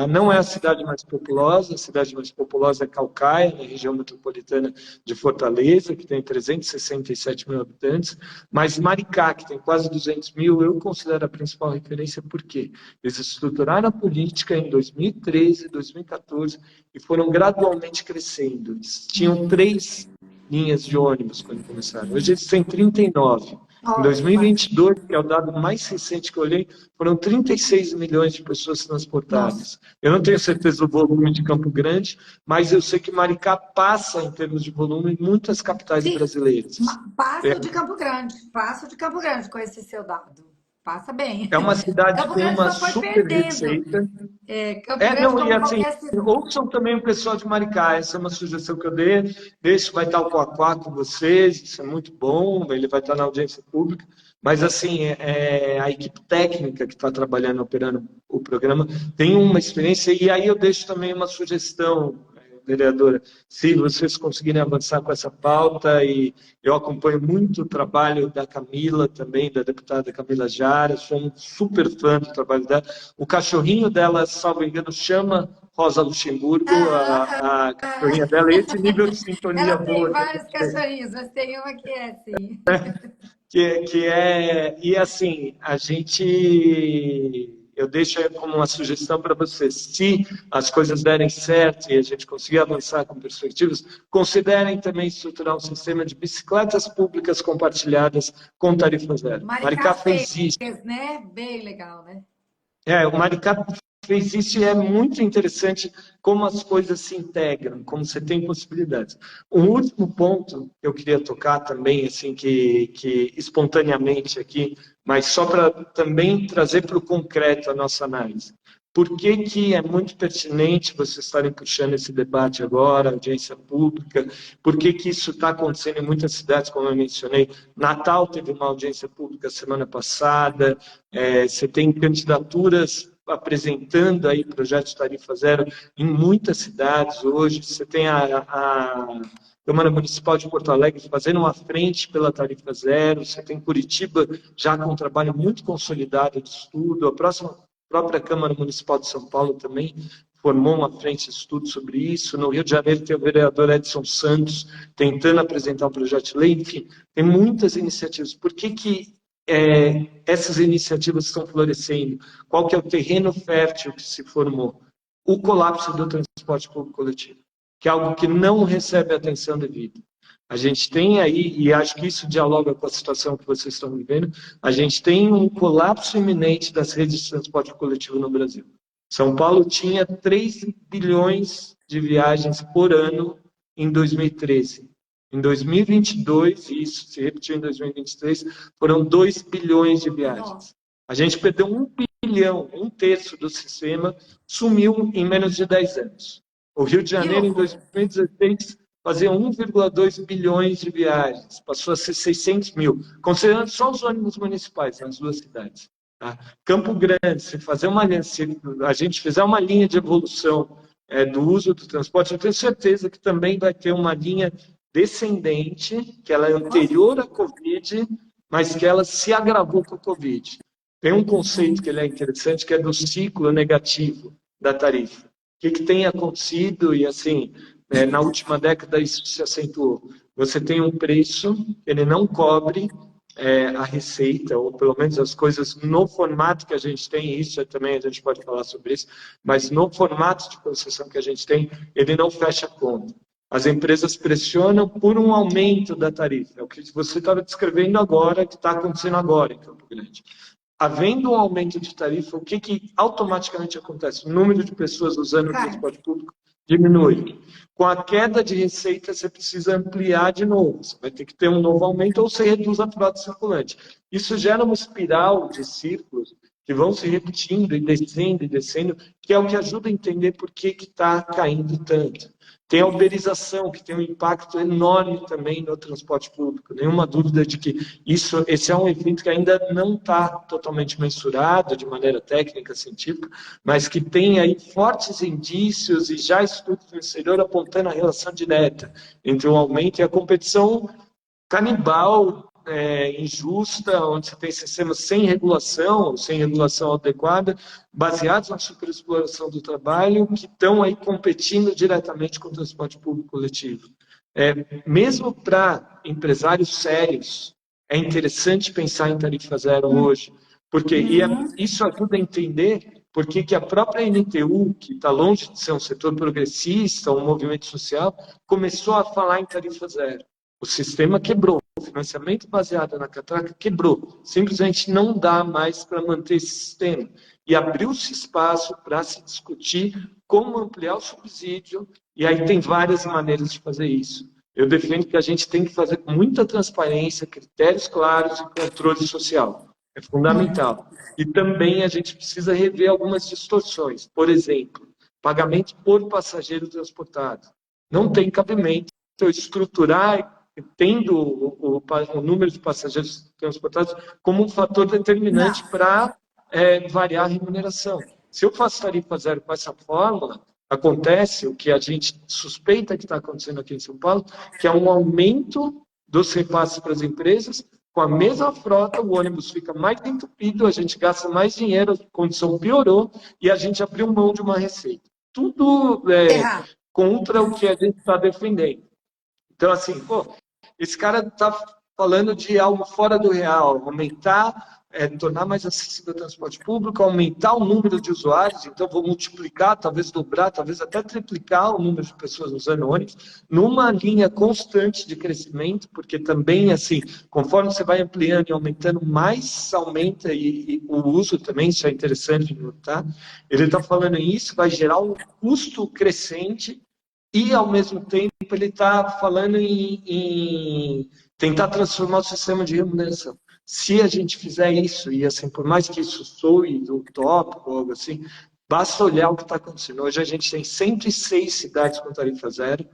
Não é a cidade mais populosa, a cidade mais populosa é Caucaia, na região metropolitana de Fortaleza, que tem 367 mil habitantes, mas Maricá, que tem quase 200 mil, eu considero a principal referência porque eles estruturaram a política em 2013, 2014 e foram gradualmente crescendo. Eles tinham 3 linhas de ônibus quando começaram, hoje eles têm 39. Em 2022, que é o dado mais recente que eu olhei, foram 36 milhões de pessoas transportadas. Eu não tenho certeza do volume de Campo Grande, mas eu sei que Maricá passa, em termos de volume, muitas capitais Sim, brasileiras. Passo de Campo Grande com esse seu dado. Passa bem. É uma cidade que Campo tem Grande uma só foi super perdendo. receita. Campo Grande, Não, e como assim, qualquer cidade. ouçam também o pessoal de Maricá, essa é uma sugestão que eu dei. Esse vai estar o Coaquá com vocês, isso é muito bom, ele vai estar na audiência pública. Mas, assim, a equipe técnica que está trabalhando, operando o programa, tem uma experiência, e aí eu deixo também uma sugestão, vereadora, se vocês conseguirem avançar com essa pauta, e eu acompanho muito o trabalho da Camila também, da deputada Camila Jara, sou um super fã do trabalho dela. O cachorrinho dela, salvo engano, chama Rosa Luxemburgo, a cachorrinha dela, esse nível de sintonia Ela tem boa que a vários gente tem. cachorrinhos, mas tem uma que é assim. E assim, eu deixo aí como uma sugestão para vocês, se as coisas derem certo e a gente conseguir avançar com perspectivas, considerem também estruturar um sistema de bicicletas públicas compartilhadas com tarifa zero. Maricá Maricá fez, fez isso. né? Bem legal, né? O Maricá fez isso e é muito interessante como as coisas se integram, como você tem possibilidades. Um último ponto que eu queria tocar também, assim, que espontaneamente aqui, mas só para também trazer para o concreto a nossa análise. Por que que é muito pertinente vocês estarem puxando esse debate agora, audiência pública? Por que que isso está acontecendo em muitas cidades, como eu mencionei? Natal teve uma audiência pública semana passada, você tem candidaturas apresentando aí projetos de tarifa zero em muitas cidades hoje. Você tem a Câmara Municipal de Porto Alegre fazendo uma frente pela tarifa zero. Você tem Curitiba já com um trabalho muito consolidado de estudo. Própria Câmara Municipal de São Paulo também formou uma frente de estudo sobre isso. No Rio de Janeiro tem o vereador Edson Santos tentando apresentar um projeto de lei. Enfim, tem muitas iniciativas. Por que que essas iniciativas estão florescendo? Qual que é o terreno fértil que se formou? O colapso do transporte público coletivo, que é algo que não recebe atenção devida. A gente tem aí, e acho que isso dialoga com a situação que vocês estão vivendo, a gente tem um colapso iminente das redes de transporte coletivo no Brasil. São Paulo tinha 3 bilhões de viagens por ano em 2013. Em 2022, e isso se repetiu em 2023, foram 2 bilhões de viagens. A gente perdeu 1 bilhão, um terço do sistema, sumiu em menos de 10 anos. O Rio de Janeiro, em 2016, fazia 1,2 bilhões de viagens, passou a ser 600 mil, considerando só os ônibus municipais nas duas cidades. Tá? Campo Grande, se a gente fizer uma linha de evolução do uso do transporte, eu tenho certeza que também vai ter uma linha descendente, que ela é anterior à Covid, mas que ela se agravou com a Covid. Tem um conceito que ele é interessante, que é do ciclo negativo da tarifa. O que tem acontecido, e assim, na última década isso se acentuou. Você tem um preço, ele não cobre a receita, ou pelo menos as coisas no formato que a gente tem, isso também a gente pode falar sobre isso, mas no formato de concessão que a gente tem, ele não fecha a conta. As empresas pressionam por um aumento da tarifa. É o que você estava descrevendo agora, que está acontecendo agora em Campo Grande. Havendo um aumento de tarifa, o que automaticamente acontece? O número de pessoas usando o transporte público diminui. Com a queda de receita, você precisa ampliar de novo. Você vai ter que ter um novo aumento ou você reduz a frota circulante. Isso gera uma espiral de círculos que vão se repetindo e descendo, que é o que ajuda a entender por que está caindo tanto. Tem a uberização, que tem um impacto enorme também no transporte público. Nenhuma dúvida de que esse é um efeito que ainda não está totalmente mensurado de maneira técnica, científica, mas que tem aí fortes indícios e já estudos no exterior apontando a relação direta entre o aumento e a competição canibal, injusta, onde você tem sistemas sem regulação adequada, baseados na superexploração do trabalho, que estão aí competindo diretamente com o transporte público coletivo. Mesmo para empresários sérios, é interessante pensar em tarifa zero hoje, porque isso ajuda a entender por que a própria NTU, que está longe de ser um setor progressista, um movimento social, começou a falar em tarifa zero. O sistema quebrou, o financiamento baseado na catraca quebrou. Simplesmente não dá mais para manter esse sistema. E abriu-se espaço para se discutir como ampliar o subsídio, e aí tem várias maneiras de fazer isso. Eu defendo que a gente tem que fazer com muita transparência, critérios claros e controle social. É fundamental. E também a gente precisa rever algumas distorções. Por exemplo, pagamento por passageiro transportado. Não tem cabimento eu estruturar tendo o número de passageiros transportados como um fator determinante para variar a remuneração. Se eu faço tarifa zero com essa fórmula, acontece o que a gente suspeita que está acontecendo aqui em São Paulo, que é um aumento dos repasses para as empresas. Com a mesma frota, o ônibus fica mais entupido, a gente gasta mais dinheiro, a condição piorou e a gente abriu mão de uma receita. Tudo contra o que a gente está defendendo. Então, assim, esse cara está falando de algo fora do real, aumentar, tornar mais acessível o transporte público, aumentar o número de usuários, então vou multiplicar, talvez dobrar, talvez até triplicar o número de pessoas usando ônibus, numa linha constante de crescimento, porque também, assim, conforme você vai ampliando e aumentando, mais aumenta e o uso também, isso é interessante de notar. Ele está falando isso, vai gerar um custo crescente e, ao mesmo tempo, ele está falando em tentar transformar o sistema de remuneração. Se a gente fizer isso, e assim, por mais que isso soe utópico ou algo assim, basta olhar o que está acontecendo. Hoje a gente tem 106 cidades com tarifa zero.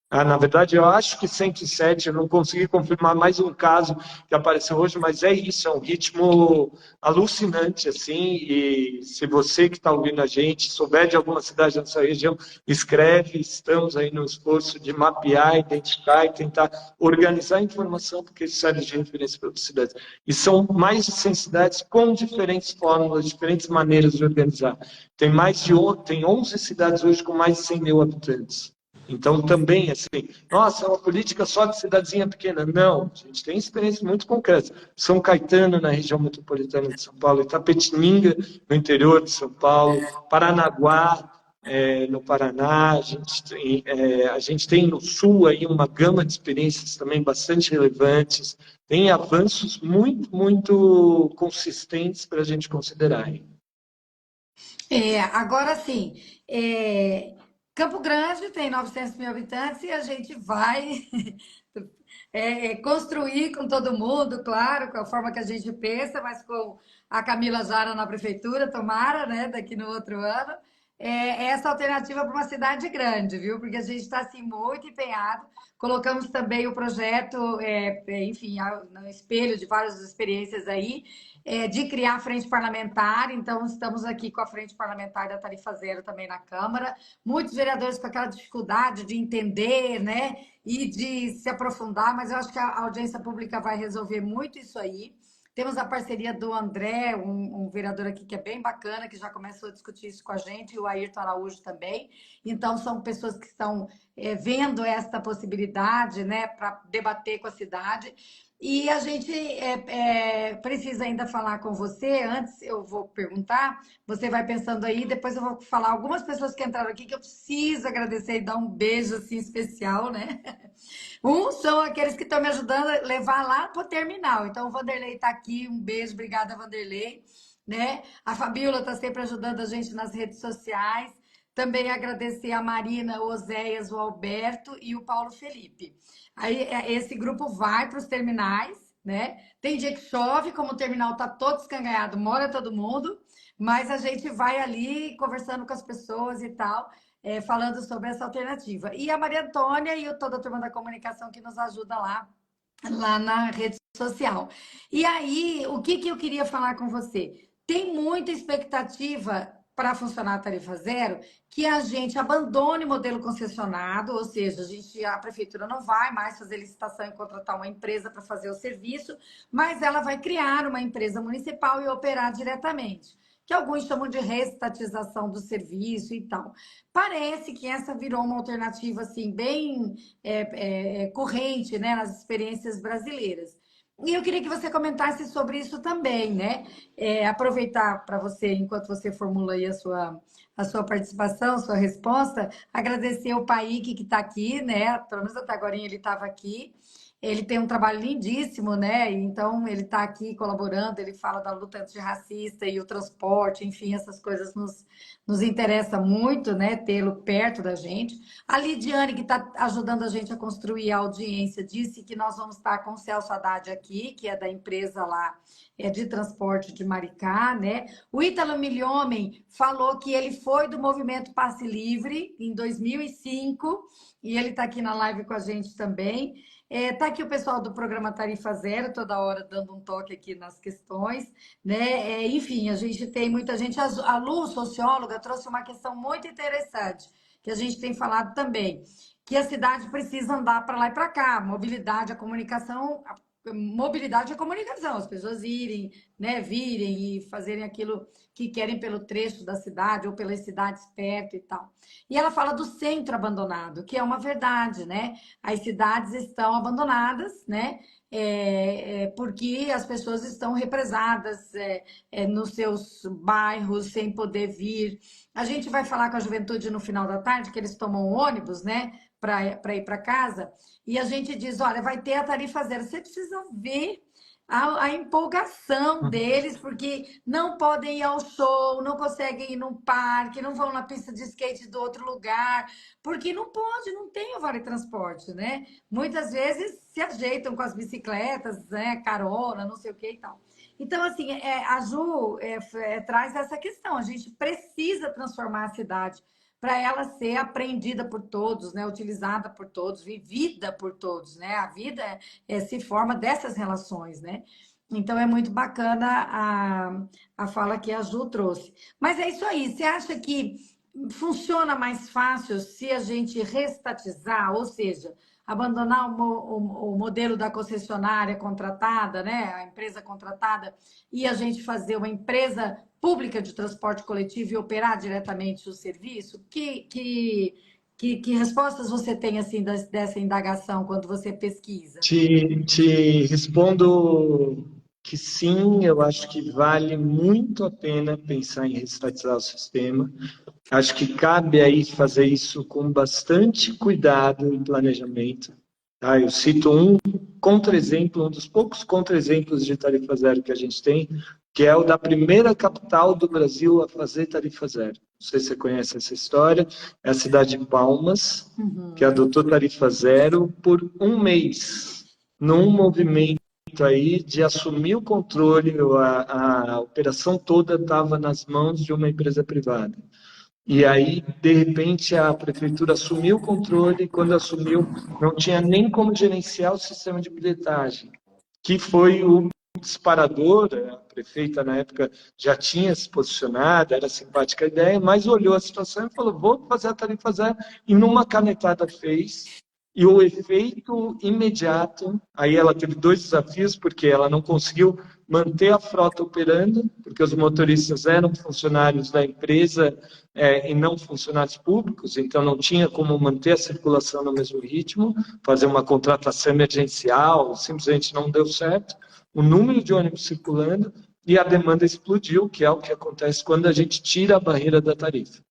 Na verdade, eu acho que 107, eu não consegui confirmar mais um caso que apareceu hoje, mas é isso, é um ritmo alucinante, assim, e se você que está ouvindo a gente souber de alguma cidade da sua região, escreve, estamos aí no esforço de mapear, identificar e tentar organizar a informação, porque isso serve de referência para as cidades. E são mais de 100 cidades com diferentes fórmulas, diferentes maneiras de organizar. Tem 11 cidades hoje com mais de 100 mil habitantes. Então, também, assim, nossa, é uma política só de cidadezinha pequena. Não, a gente tem experiências muito concretas. São Caetano, na região metropolitana de São Paulo, Itapetininga, no interior de São Paulo, Paranaguá, no Paraná, a gente tem no Sul aí uma gama de experiências também bastante relevantes, tem avanços muito, muito consistentes para a gente considerar. Agora sim, Campo Grande tem 900 mil habitantes e a gente vai construir com todo mundo, claro, com a forma que a gente pensa, mas com a Camila Jara na prefeitura, tomara, né, daqui no outro ano, essa alternativa para uma cidade grande, viu? Porque a gente está assim, muito empenhado. Colocamos também o projeto, enfim, no espelho de várias experiências aí, de criar a frente parlamentar. Então, estamos aqui com a frente parlamentar da Tarifa Zero também na Câmara. Muitos vereadores com aquela dificuldade de entender, né, e de se aprofundar, mas eu acho que a audiência pública vai resolver muito isso aí. Temos a parceria do André, um vereador aqui que é bem bacana, que já começou a discutir isso com a gente, e o Ayrton Araújo também. Então, são pessoas que estão vendo esta possibilidade, né, para debater com a cidade. E a gente precisa ainda falar com você. Antes eu vou perguntar, você vai pensando aí, depois eu vou falar algumas pessoas que entraram aqui que eu preciso agradecer e dar um beijo assim especial, né? São aqueles que estão me ajudando a levar lá para o terminal. Então, o Vanderlei está aqui, um beijo, obrigada, Vanderlei. Né? A Fabíola está sempre ajudando a gente nas redes sociais. Também agradecer a Marina, o Oséias, o Alberto e o Paulo Felipe. Aí, esse grupo vai para os terminais, né? Tem dia que chove, como o terminal está todo escangalhado, mora todo mundo, mas a gente vai ali conversando com as pessoas e tal. falando sobre essa alternativa. E a Maria Antônia e toda a turma da comunicação que nos ajuda lá na rede social. E aí, o que eu queria falar com você? Tem muita expectativa para funcionar a tarifa zero, que a gente abandone o modelo concessionado, ou seja, a prefeitura não vai mais fazer licitação e contratar uma empresa para fazer o serviço, mas ela vai criar uma empresa municipal e operar diretamente, que alguns chamam de reestatização do serviço e tal. Parece que essa virou uma alternativa assim bem corrente, né, nas experiências brasileiras. E eu queria que você comentasse sobre isso também, né? Aproveitar para você, enquanto você formula aí a sua participação, a sua resposta, agradecer o Paik que está aqui, né? Pelo menos até agora ele estava aqui. Ele tem um trabalho lindíssimo, né? Então, ele está aqui colaborando, ele fala da luta antirracista e o transporte, enfim, essas coisas nos interessa muito, né? Tê-lo perto da gente. A Lidiane, que está ajudando a gente a construir a audiência, disse que nós vamos estar com o Celso Haddad aqui, que é da empresa lá de transporte de Maricá, né? O Ítalo Milhomem falou que ele foi do movimento Passe Livre em 2005 e ele está aqui na live com a gente também. Tá aqui o pessoal do programa Tarifa Zero, toda hora dando um toque aqui nas questões, né? Enfim, a gente tem muita gente. A Lu, socióloga, trouxe uma questão muito interessante, que a gente tem falado também, que a cidade precisa andar para lá e para cá, mobilidade, a comunicação. Mobilidade é comunicação, as pessoas irem, né, virem e fazerem aquilo que querem pelo trecho da cidade ou pelas cidades perto e tal. E ela fala do centro abandonado, que é uma verdade, né? As cidades estão abandonadas, né? Porque as pessoas estão represadas nos seus bairros, sem poder vir. A gente vai falar com a juventude no final da tarde, que eles tomam ônibus, né? Para ir para casa, e a gente diz, olha, vai ter a tarifa zero. Você precisa ver a empolgação deles, porque não podem ir ao show, não conseguem ir num parque, não vão na pista de skate do outro lugar, porque não pode, não tem o vale transporte, né? Muitas vezes se ajeitam com as bicicletas, né? Carona, não sei o que e tal. Então, assim, a Ju traz essa questão, a gente precisa transformar a cidade para ela ser aprendida por todos, né? Utilizada por todos, vivida por todos, né? A vida se forma dessas relações, né? Então é muito bacana a fala que a Ju trouxe. Mas é isso aí, você acha que funciona mais fácil se a gente restatizar, ou seja, abandonar o modelo da concessionária contratada, né? A empresa contratada, e a gente fazer uma empresa pública de transporte coletivo e operar diretamente o serviço? Que respostas você tem assim dessa indagação quando você pesquisa? Te respondo que sim, eu acho que vale muito a pena pensar em restatizar o sistema. Acho que cabe aí fazer isso com bastante cuidado e planejamento. Tá? Eu cito um contra-exemplo, um dos poucos contra-exemplos de tarifa zero que a gente tem, que é o da primeira capital do Brasil a fazer tarifa zero. Não sei se você conhece essa história, é a cidade de Palmas, que adotou tarifa zero por um mês, num movimento aí de assumir o controle, a operação toda estava nas mãos de uma empresa privada. E aí, de repente, a prefeitura assumiu o controle e quando assumiu, não tinha nem como gerenciar o sistema de bilhetagem, que foi o disparador. A prefeita, na época, já tinha se posicionado, era simpática a ideia, mas olhou a situação e falou, vou fazer a tarifa zero, e numa canetada fez. E o efeito imediato, aí ela teve dois desafios, porque ela não conseguiu manter a frota operando, porque os motoristas eram funcionários da empresa e não funcionários públicos, então não tinha como manter a circulação no mesmo ritmo, fazer uma contratação emergencial, simplesmente não deu certo. O número de ônibus circulando e a demanda explodiu, que é o que acontece quando a gente tira a barreira da tarifa.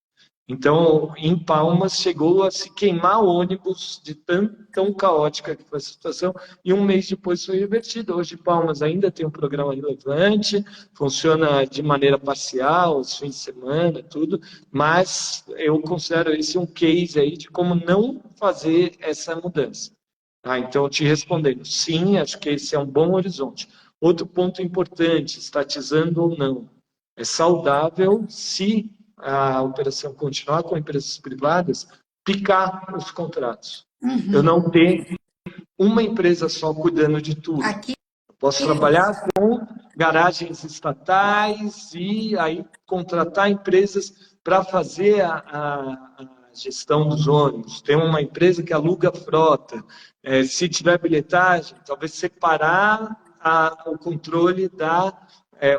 Então, em Palmas, chegou a se queimar ônibus de tão caótica que foi a situação, e um mês depois foi revertido. Hoje, Palmas ainda tem um programa relevante, funciona de maneira parcial, os fins de semana, tudo, mas eu considero esse um case aí de como não fazer essa mudança. Então, te respondendo, sim, acho que esse é um bom horizonte. Outro ponto importante, estatizando ou não, é saudável se a operação continuar com empresas privadas, picar os contratos. Uhum. Eu não tenho uma empresa só cuidando de tudo. Aqui, Posso trabalhar com garagens estatais e aí contratar empresas para fazer a gestão dos ônibus. Tem uma empresa que aluga frota. Se tiver bilhetagem, talvez separar o controle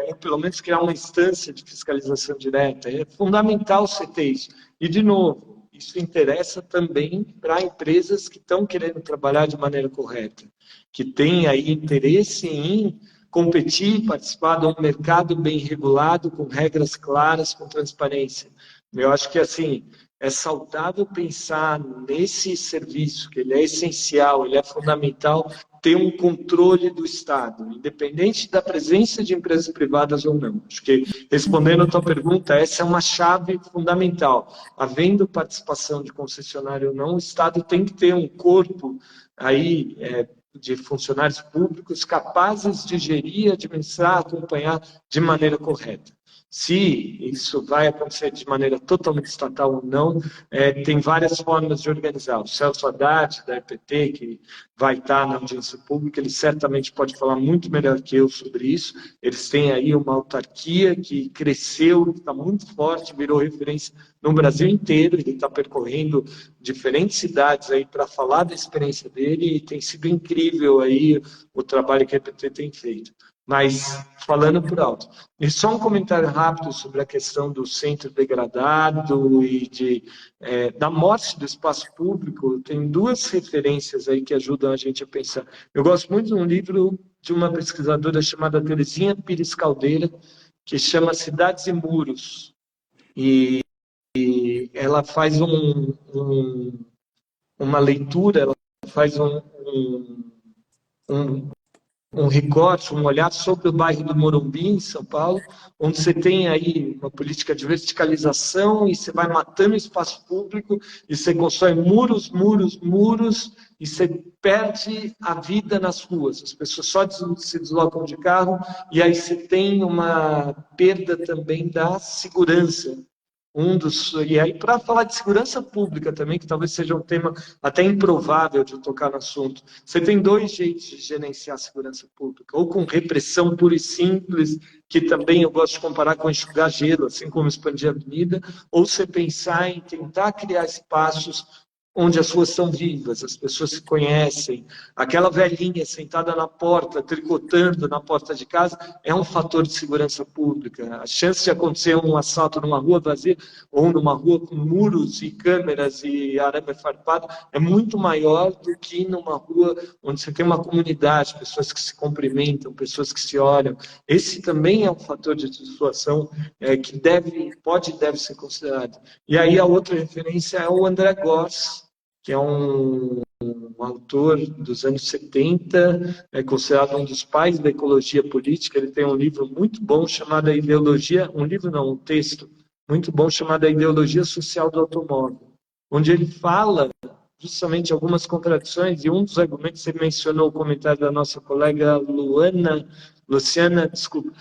ou pelo menos criar uma instância de fiscalização direta. É fundamental você ter isso. E, de novo, isso interessa também para empresas que estão querendo trabalhar de maneira correta, que têm aí interesse em competir, participar de um mercado bem regulado, com regras claras, com transparência. Eu acho que, assim, é saudável pensar nesse serviço, que ele é essencial, ele é fundamental, ter um controle do Estado, independente da presença de empresas privadas ou não. Acho que, respondendo a tua pergunta, essa é uma chave fundamental. Havendo participação de concessionário ou não, o Estado tem que ter um corpo aí de funcionários públicos capazes de gerir, administrar, acompanhar de maneira correta. Se isso vai acontecer de maneira totalmente estatal ou não, tem várias formas de organizar. O Celso Haddad, da EPT, que vai estar na audiência pública, ele certamente pode falar muito melhor que eu sobre isso. Eles têm aí uma autarquia que cresceu, está muito forte, virou referência no Brasil inteiro. Ele está percorrendo diferentes cidades aí para falar da experiência dele e tem sido incrível aí o trabalho que a EPT tem feito. Mas, falando por alto, e só um comentário rápido sobre a questão do centro degradado e da morte do espaço público. Tem duas referências aí que ajudam a gente a pensar. Eu gosto muito de um livro de uma pesquisadora chamada Terezinha Pires Caldeira, que chama Cidades e Muros. E ela faz uma leitura, ela faz um recorte, um olhar sobre o bairro do Morumbi, em São Paulo, onde você tem aí uma política de verticalização e você vai matando o espaço público e você constrói muros, muros, muros e você perde a vida nas ruas. As pessoas só se deslocam de carro e aí você tem uma perda também da segurança. E aí, para falar de segurança pública também, que talvez seja um tema até improvável de eu tocar no assunto, você tem dois jeitos de gerenciar a segurança pública, ou com repressão pura e simples, que também eu gosto de comparar com enxugar gelo, assim como expandir a avenida, ou você pensar em tentar criar espaços onde as ruas são vivas, as pessoas se conhecem. Aquela velhinha sentada na porta, tricotando na porta de casa, é um fator de segurança pública. A chance de acontecer um assalto numa rua vazia ou numa rua com muros e câmeras e arame farpado é muito maior do que numa rua onde você tem uma comunidade, pessoas que se cumprimentam, pessoas que se olham. Esse também é um fator de dissuasão que pode e deve ser considerado. E aí a outra referência é o André Gorz, que é um autor dos anos 70, é considerado um dos pais da ecologia política. Ele tem um livro muito bom chamado A Ideologia, um texto muito bom chamado A Ideologia Social do Automóvel, onde ele fala justamente algumas contradições, e um dos argumentos, você mencionou o comentário da nossa colega Luciana, desculpa,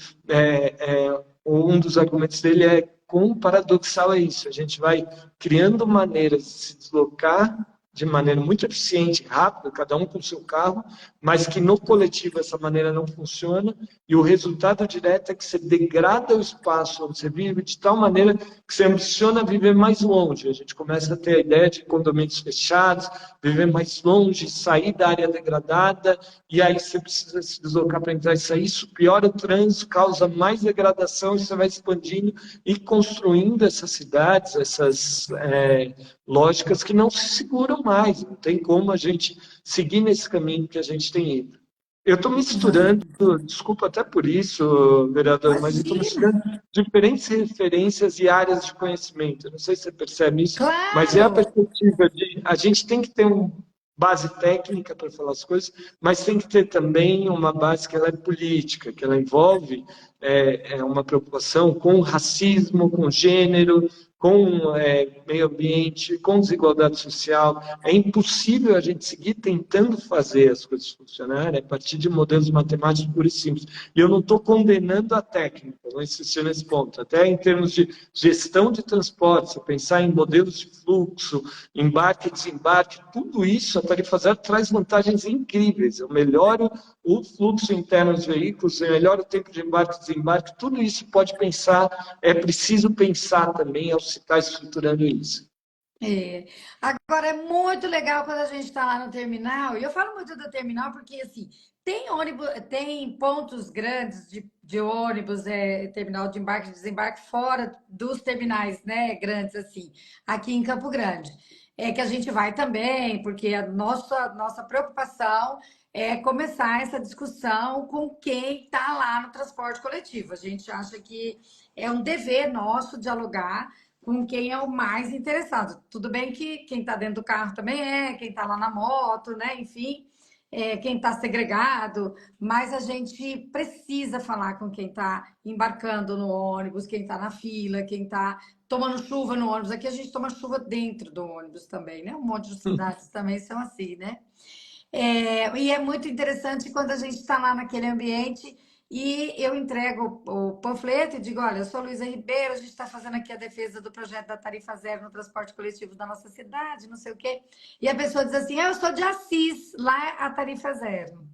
um dos argumentos dele é quão paradoxal é isso. A gente vai criando maneiras de se deslocar de maneira muito eficiente, rápida, cada um com o seu carro, mas que no coletivo essa maneira não funciona, e o resultado direto é que você degrada o espaço onde você vive de tal maneira que você ambiciona viver mais longe. A gente começa a ter a ideia de condomínios fechados, viver mais longe, sair da área degradada, e aí você precisa se deslocar para entrar e sair. Isso piora o trânsito, causa mais degradação, e você vai expandindo e construindo essas cidades, essas lógicas que não se seguram mais. Não tem como a gente seguir nesse caminho que a gente tem ido. Eu estou misturando, desculpa até por isso, vereador, mas eu estou misturando diferentes referências e áreas de conhecimento. Eu não sei se você percebe isso, claro, mas é a perspectiva de a gente tem que ter uma base técnica para falar as coisas, mas tem que ter também uma base que ela é política, que ela envolve uma preocupação com racismo, com gênero, com meio ambiente, com desigualdade social. É impossível a gente seguir tentando fazer as coisas funcionarem a partir de modelos matemáticos puros e simples. E eu não estou condenando a técnica, vou insistir nesse ponto. Até em termos de gestão de transporte, se pensar em modelos de fluxo, embarque e desembarque, tudo isso, a tarifa zero traz vantagens incríveis. Eu melhoro o fluxo interno dos veículos, eu melhoro o tempo de embarque e desembarque, tudo isso pode pensar, é preciso pensar também ao se estar estruturando isso. É. Agora é muito legal quando a gente está lá no terminal, e eu falo muito do terminal porque assim, tem ônibus, tem pontos grandes de ônibus, terminal de embarque e desembarque fora dos terminais, né, grandes assim, aqui em Campo Grande. É que a gente vai também, porque a nossa preocupação é começar essa discussão com quem está lá no transporte coletivo. A gente acha que é um dever nosso dialogar com quem é o mais interessado. Tudo bem que quem está dentro do carro também quem está lá na moto, né? Enfim, quem está segregado, mas a gente precisa falar com quem está embarcando no ônibus, quem está na fila, quem está tomando chuva no ônibus. Aqui a gente toma chuva dentro do ônibus também, né? Um monte de cidades também são assim, né? E é muito interessante quando a gente está lá naquele ambiente e eu entrego o panfleto e digo: olha, eu sou Luísa Ribeiro, a gente está fazendo aqui a defesa do projeto da tarifa zero no transporte coletivo da nossa cidade, não sei o quê. E a pessoa diz assim: eu sou de Assis, lá a tarifa zero.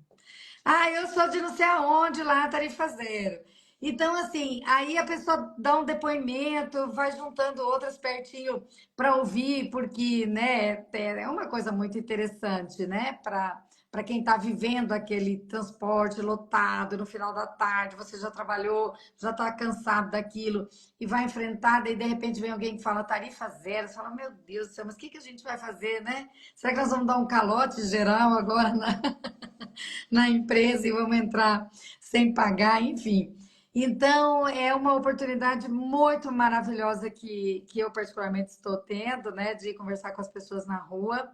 Ah, eu sou de não sei aonde, lá a tarifa zero. Então, assim, aí a pessoa dá um depoimento, vai juntando outras pertinho para ouvir, porque, né, é uma coisa muito interessante, né, para quem está vivendo aquele transporte lotado no final da tarde, você já trabalhou, já está cansado daquilo e vai enfrentar, daí de repente vem alguém que fala tarifa zero, você fala, meu Deus do céu, mas o que que a gente vai fazer, né? Será que nós vamos dar um calote geral agora na empresa e vamos entrar sem pagar, enfim. Então, é uma oportunidade muito maravilhosa que eu particularmente estou tendo, né, de conversar com as pessoas na rua.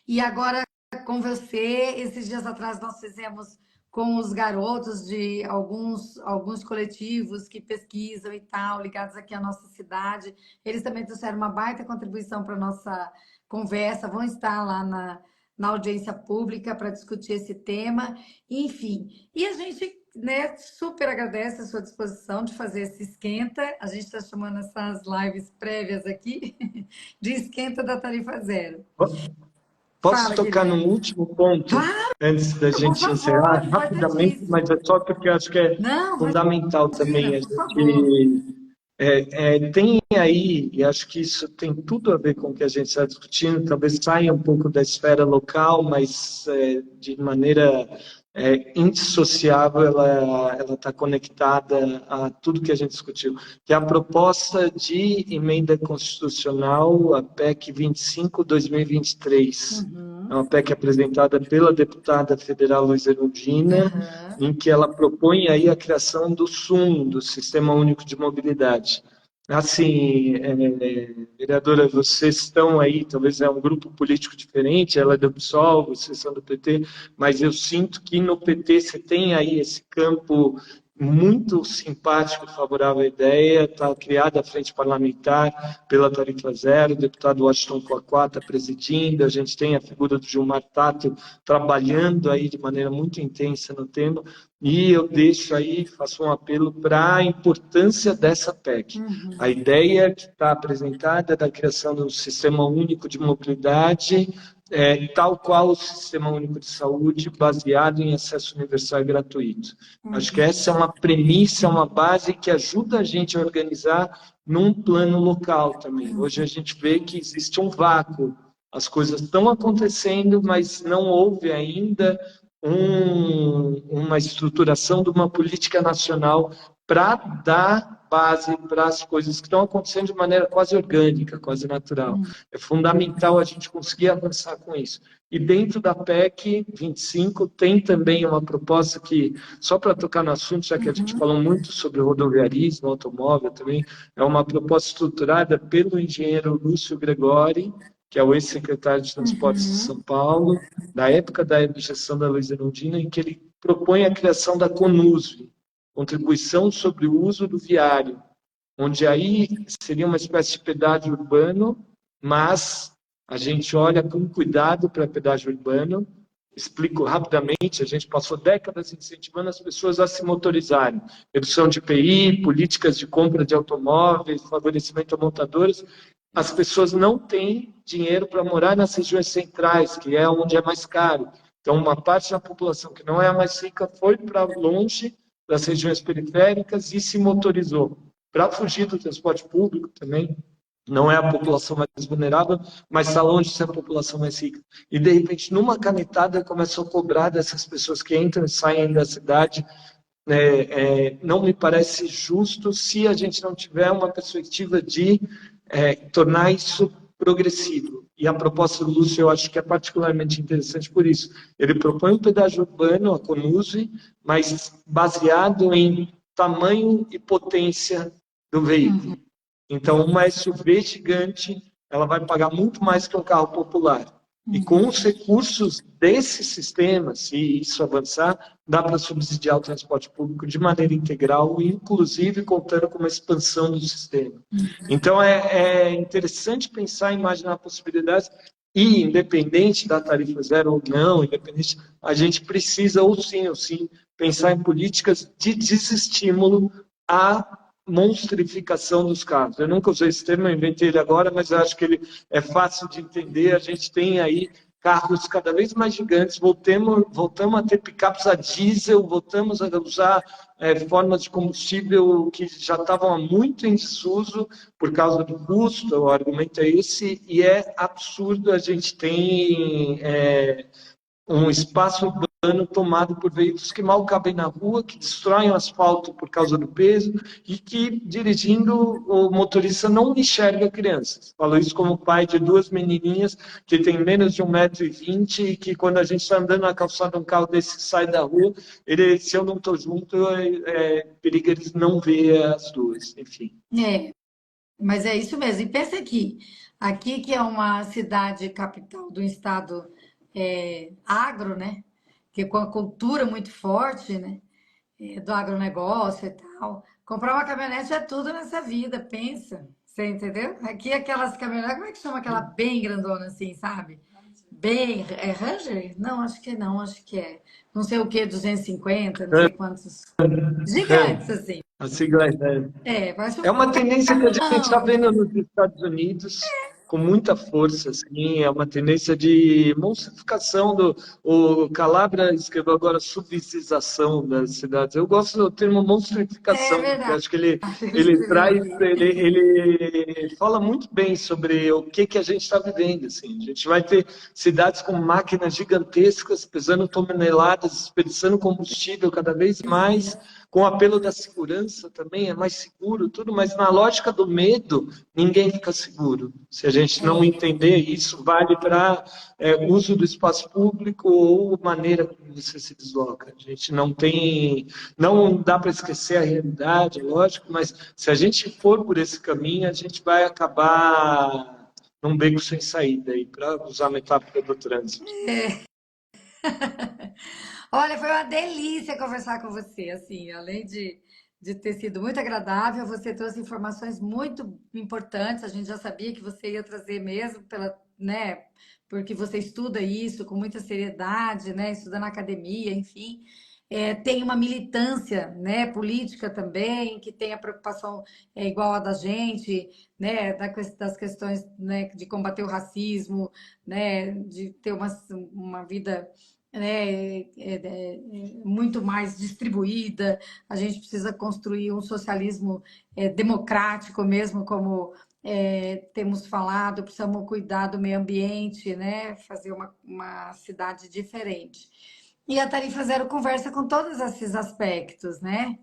E agora com você, esses dias atrás nós fizemos com os garotos de alguns coletivos que pesquisam e tal, ligados aqui à nossa cidade. Eles também trouxeram uma baita contribuição para a nossa conversa, vão estar lá na audiência pública para discutir esse tema, enfim. E a gente, né, super agradece a sua disposição de fazer esse esquenta. A gente está chamando essas lives prévias aqui de esquenta da tarifa zero. Posso Fala, tocar querida. num último ponto Claro, antes da por gente favor, encerrar, rapidamente, mas é importantíssimo. só porque eu acho que é Não, fundamental imagina, também a por favor. gente tem aí, e acho que isso tem tudo a ver com o que a gente está discutindo, talvez saia um pouco da esfera local, mas de maneira indissociável ela está conectada a tudo que a gente discutiu, que é a proposta de emenda constitucional, a PEC 25/2023. É Uhum, uma PEC apresentada pela deputada federal Luiza Erundina, aham, em que ela propõe aí a criação do SUM, do Sistema Único de Mobilidade. Assim, vereadora, vocês estão aí, talvez é um grupo político diferente, ela é do PSOL, vocês são do PT, mas eu sinto que no PT você tem aí esse campo muito simpático, favorável à ideia, está criada a frente parlamentar pela tarifa zero, o deputado Washington Coaquá está presidindo, a gente tem a figura do Gilmar Tato trabalhando aí de maneira muito intensa no tema, e eu deixo aí, faço um apelo para a importância dessa PEC. A uhum, ideia que está apresentada é da criação de um sistema único de mobilidade, tal qual o Sistema Único de Saúde, baseado em acesso universal e gratuito. Acho que uhum, essa é uma premissa, uma base que ajuda a gente a organizar num plano local também. Hoje a gente vê que existe um vácuo. As coisas estão acontecendo, mas não houve ainda uma estruturação de uma política nacional para dar base para as coisas que estão acontecendo de maneira quase orgânica, quase natural. É fundamental a gente conseguir avançar com isso. E dentro da PEC 25 tem também uma proposta que, só para tocar no assunto, já que a gente uhum, falou muito sobre rodoviarismo, automóvel também, é uma proposta estruturada pelo engenheiro Lúcio Gregori, que é o ex-secretário de Transportes de uhum, São Paulo, da época da gestão da Luiza Erundina, em que ele propõe a criação da CONUSV, Contribuição sobre o Uso do Viário, onde aí seria uma espécie de pedágio urbano, mas a gente olha com cuidado para pedágio urbano. Explico rapidamente, a gente passou décadas incentivando as pessoas a se motorizarem. Redução de IPI, políticas de compra de automóveis, favorecimento a montadoras. As pessoas não têm dinheiro para morar nas regiões centrais, que é onde é mais caro. Então, uma parte da população que não é a mais rica foi para longe das regiões periféricas e se motorizou. Para fugir do transporte público também, não é a população mais vulnerável, mas está longe de ser a população mais rica. E, de repente, numa canetada, começou a cobrar dessas pessoas que entram e saem da cidade. Não me parece justo se a gente não tiver uma perspectiva de tornar isso progressivo. E a proposta do Lúcio eu acho que é particularmente interessante por isso. Ele propõe um pedágio urbano, a Conuse, mas baseado em tamanho e potência do veículo. Então, uma SUV gigante, ela vai pagar muito mais que um carro popular. E com os recursos desse sistema, se isso avançar, dá para subsidiar o transporte público de maneira integral, inclusive contando com uma expansão do sistema. Então, é interessante pensar e imaginar possibilidades, e independente da tarifa zero ou não, independente, a gente precisa, ou sim, pensar em políticas de desestímulo à monstrificação dos carros. Eu nunca usei esse termo, eu inventei ele agora, mas eu acho que ele é fácil de entender. A gente tem aí carros cada vez mais gigantes, voltamos a ter picapes a diesel, voltamos a usar formas de combustível que já estavam há muito em desuso por causa do custo, o argumento é esse, e é absurdo. A gente tem um espaço urbano tomado por veículos que mal cabem na rua, que destroem o asfalto por causa do peso e que, dirigindo, o motorista não enxerga crianças. Falo isso como pai de duas menininhas que têm menos de 1,20 m e que, quando a gente está andando na calçada, um carro desse sai da rua, se eu não estou junto, periga eles não ver as duas, enfim. Mas é isso mesmo. E pensa aqui que é uma cidade capital do estado agro, né? Que com a cultura muito forte, né? Do agronegócio e tal. Comprar uma caminhonete é tudo nessa vida, pensa. Você entendeu? Aqui aquelas caminhonetes, como é que chama aquela bem grandona assim, sabe? Bem, é Ranger? Não, acho que não, acho que é. Não sei o que, 250, não sei quantos. Gigantes, assim. A sigla Mas é uma tendência que a gente está não, vendo nos Estados Unidos com muita força, assim, é uma tendência de monstrificação o Calabria escreveu agora subicização das cidades. Eu gosto do termo é monstrificação, porque verdade. acho que ele, Ele ele escreveu traz, aqui. ele fala muito bem sobre o que a gente está vivendo, assim. A gente vai ter cidades com máquinas gigantescas, pesando toneladas, desperdiçando combustível cada vez mais, com o apelo da segurança também, é mais seguro, tudo, mas na lógica do medo, ninguém fica seguro. Se a gente não entender, isso vale para uso do espaço público ou maneira como você se desloca. A gente não dá para esquecer a realidade, lógico, mas se a gente for por esse caminho, a gente vai acabar num beco sem saída, aí, para usar a metáfora do trânsito. Olha, foi uma delícia conversar com você, assim, além de ter sido muito agradável, você trouxe informações muito importantes, a gente já sabia que você ia trazer mesmo, né, porque você estuda isso com muita seriedade, né, estuda na academia, enfim. Tem uma militância, né, política também, que tem a preocupação igual a da gente, né, das questões, né, de combater o racismo, né, de ter uma vida, né, muito mais distribuída. A gente precisa construir um socialismo democrático mesmo, como temos falado, precisamos cuidar do meio ambiente, né, fazer uma cidade diferente. E a Tarifa Zero conversa com todos esses aspectos, né?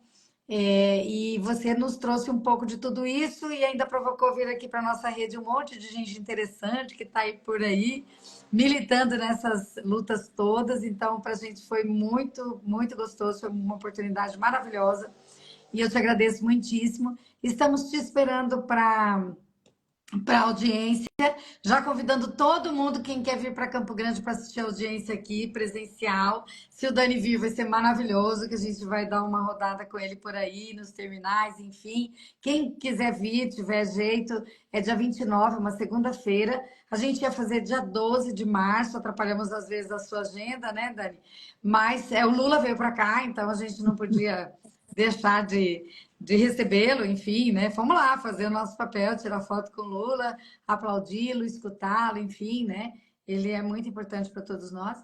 E você nos trouxe um pouco de tudo isso e ainda provocou vir aqui para a nossa rede um monte de gente interessante que está aí por aí, militando nessas lutas todas. Então, para a gente foi muito, muito gostoso, foi uma oportunidade maravilhosa. E eu te agradeço muitíssimo. Estamos te esperando para para audiência, já convidando todo mundo, quem quer vir para Campo Grande para assistir a audiência aqui, presencial. Se o Dani vir, vai ser maravilhoso, que a gente vai dar uma rodada com ele por aí, nos terminais, enfim. Quem quiser vir, tiver jeito, é dia 29, uma segunda-feira. A gente ia fazer dia 12 de março, atrapalhamos às vezes a sua agenda, né, Dani? Mas o Lula veio para cá, então a gente não podia deixar de recebê-lo, enfim, né? Fomos lá fazer o nosso papel, tirar foto com o Lula, aplaudi-lo, escutá-lo, enfim, né? Ele é muito importante para todos nós.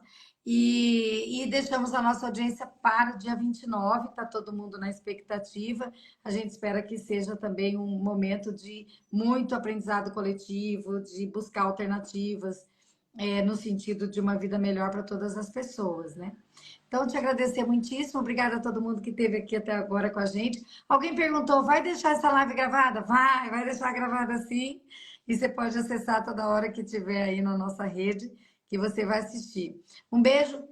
E deixamos a nossa audiência para o dia 29, está todo mundo na expectativa. A gente espera que seja também um momento de muito aprendizado coletivo, de buscar alternativas, no sentido de uma vida melhor para todas as pessoas, né? Então, te agradecer muitíssimo. Obrigada a todo mundo que esteve aqui até agora com a gente. Alguém perguntou, vai deixar essa live gravada? Vai deixar gravada sim. E você pode acessar toda hora que tiver aí na nossa rede, que você vai assistir. Um beijo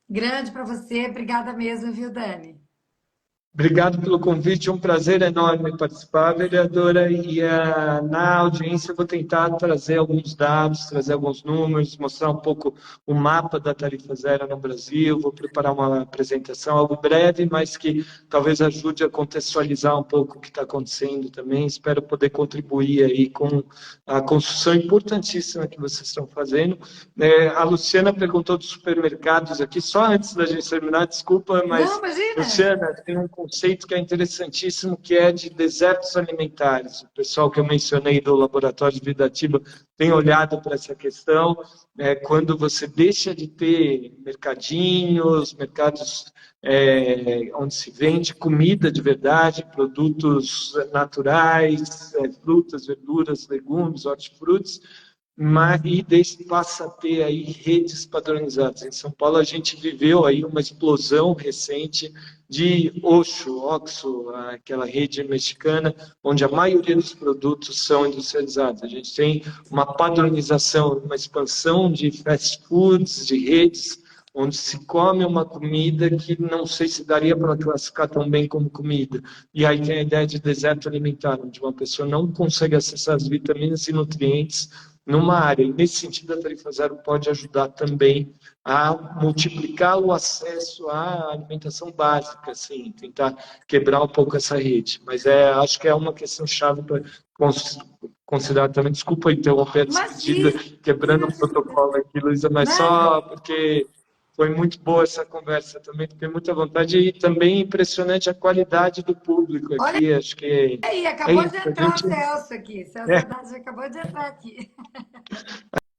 grande para você. Obrigada mesmo, viu, Dani? Obrigado pelo convite, é um prazer enorme participar, vereadora. Na audiência eu vou tentar trazer alguns dados, trazer alguns números, mostrar um pouco o mapa da tarifa zero no Brasil. Vou preparar uma apresentação, algo breve, mas que talvez ajude a contextualizar um pouco o que está acontecendo também. Espero poder contribuir aí com a construção importantíssima que vocês estão fazendo. A Luciana perguntou dos supermercados aqui, só antes da gente terminar, desculpa, Não, mas imagina! Luciana, tem um conceito que é interessantíssimo, que é de desertos alimentares. O pessoal que eu mencionei do Laboratório de Vida Ativa tem olhado para essa questão. Quando você deixa de ter mercadinhos, mercados onde se vende comida de verdade, produtos naturais, frutas, verduras, legumes, hortifrutis, e desse passa a ter aí redes padronizadas. Em São Paulo a gente viveu aí uma explosão recente de OXXO, aquela rede mexicana, onde a maioria dos produtos são industrializados. A gente tem uma padronização, uma expansão de fast foods, de redes, onde se come uma comida que não sei se daria para classificar tão bem como comida. E aí tem a ideia de deserto alimentar, onde uma pessoa não consegue acessar as vitaminas e nutrientes numa área. E nesse sentido, a tarifa zero pode ajudar também a multiplicar o acesso à alimentação básica, assim, tentar quebrar um pouco essa rede. Mas acho que é uma questão chave para considerar também. Desculpa interromper a despedida, Imagina! quebrando o protocolo aqui, Luísa, mas Não, só porque foi muito boa essa conversa também, fiquei muita vontade e também impressionante a qualidade do público olha aqui. Acho que aí, é acabou de isso. entrar o Celso aqui. Celso É, Haddad acabou de entrar aqui.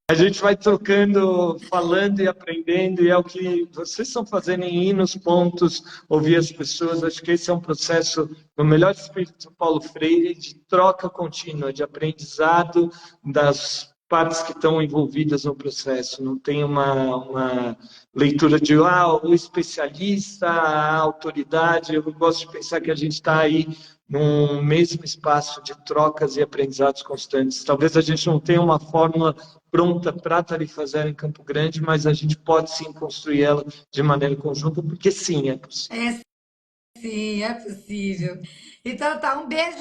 A gente vai trocando, falando e aprendendo, e é o que vocês estão fazendo em ir nos pontos, ouvir as pessoas. Acho que esse é um processo, no melhor espírito do Paulo Freire, de troca contínua, de aprendizado das partes que estão envolvidas no processo. Não tem uma leitura de o especialista, a autoridade. Eu gosto de pensar que a gente está aí num mesmo espaço de trocas e aprendizados constantes. Talvez a gente não tenha uma fórmula pronta para a tarifa zero em Campo Grande, mas a gente pode sim construir ela de maneira conjunta, porque sim, é possível. É sim, é possível. Então tá, um beijo.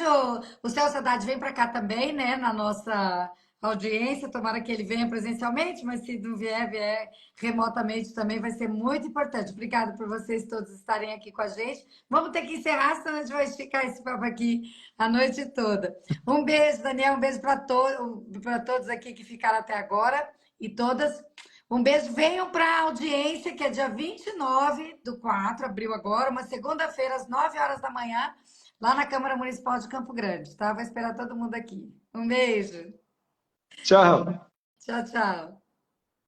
O Celso Haddad vem para cá também, né, na nossa audiência. Tomara que ele venha presencialmente, mas se não vier, vier remotamente também, vai ser muito importante. Obrigada por vocês todos estarem aqui com a gente. Vamos ter que encerrar, senão a gente vai esticar esse papo aqui a noite toda. Um beijo, Daniel, um beijo para todos aqui que ficaram até agora e todas. Um beijo. Venham para a audiência, que é dia 29/4, abriu agora, uma segunda-feira, às 9 horas da manhã, lá na Câmara Municipal de Campo Grande, tá? Vou esperar todo mundo aqui. Um beijo. Tchau. Tchau, tchau.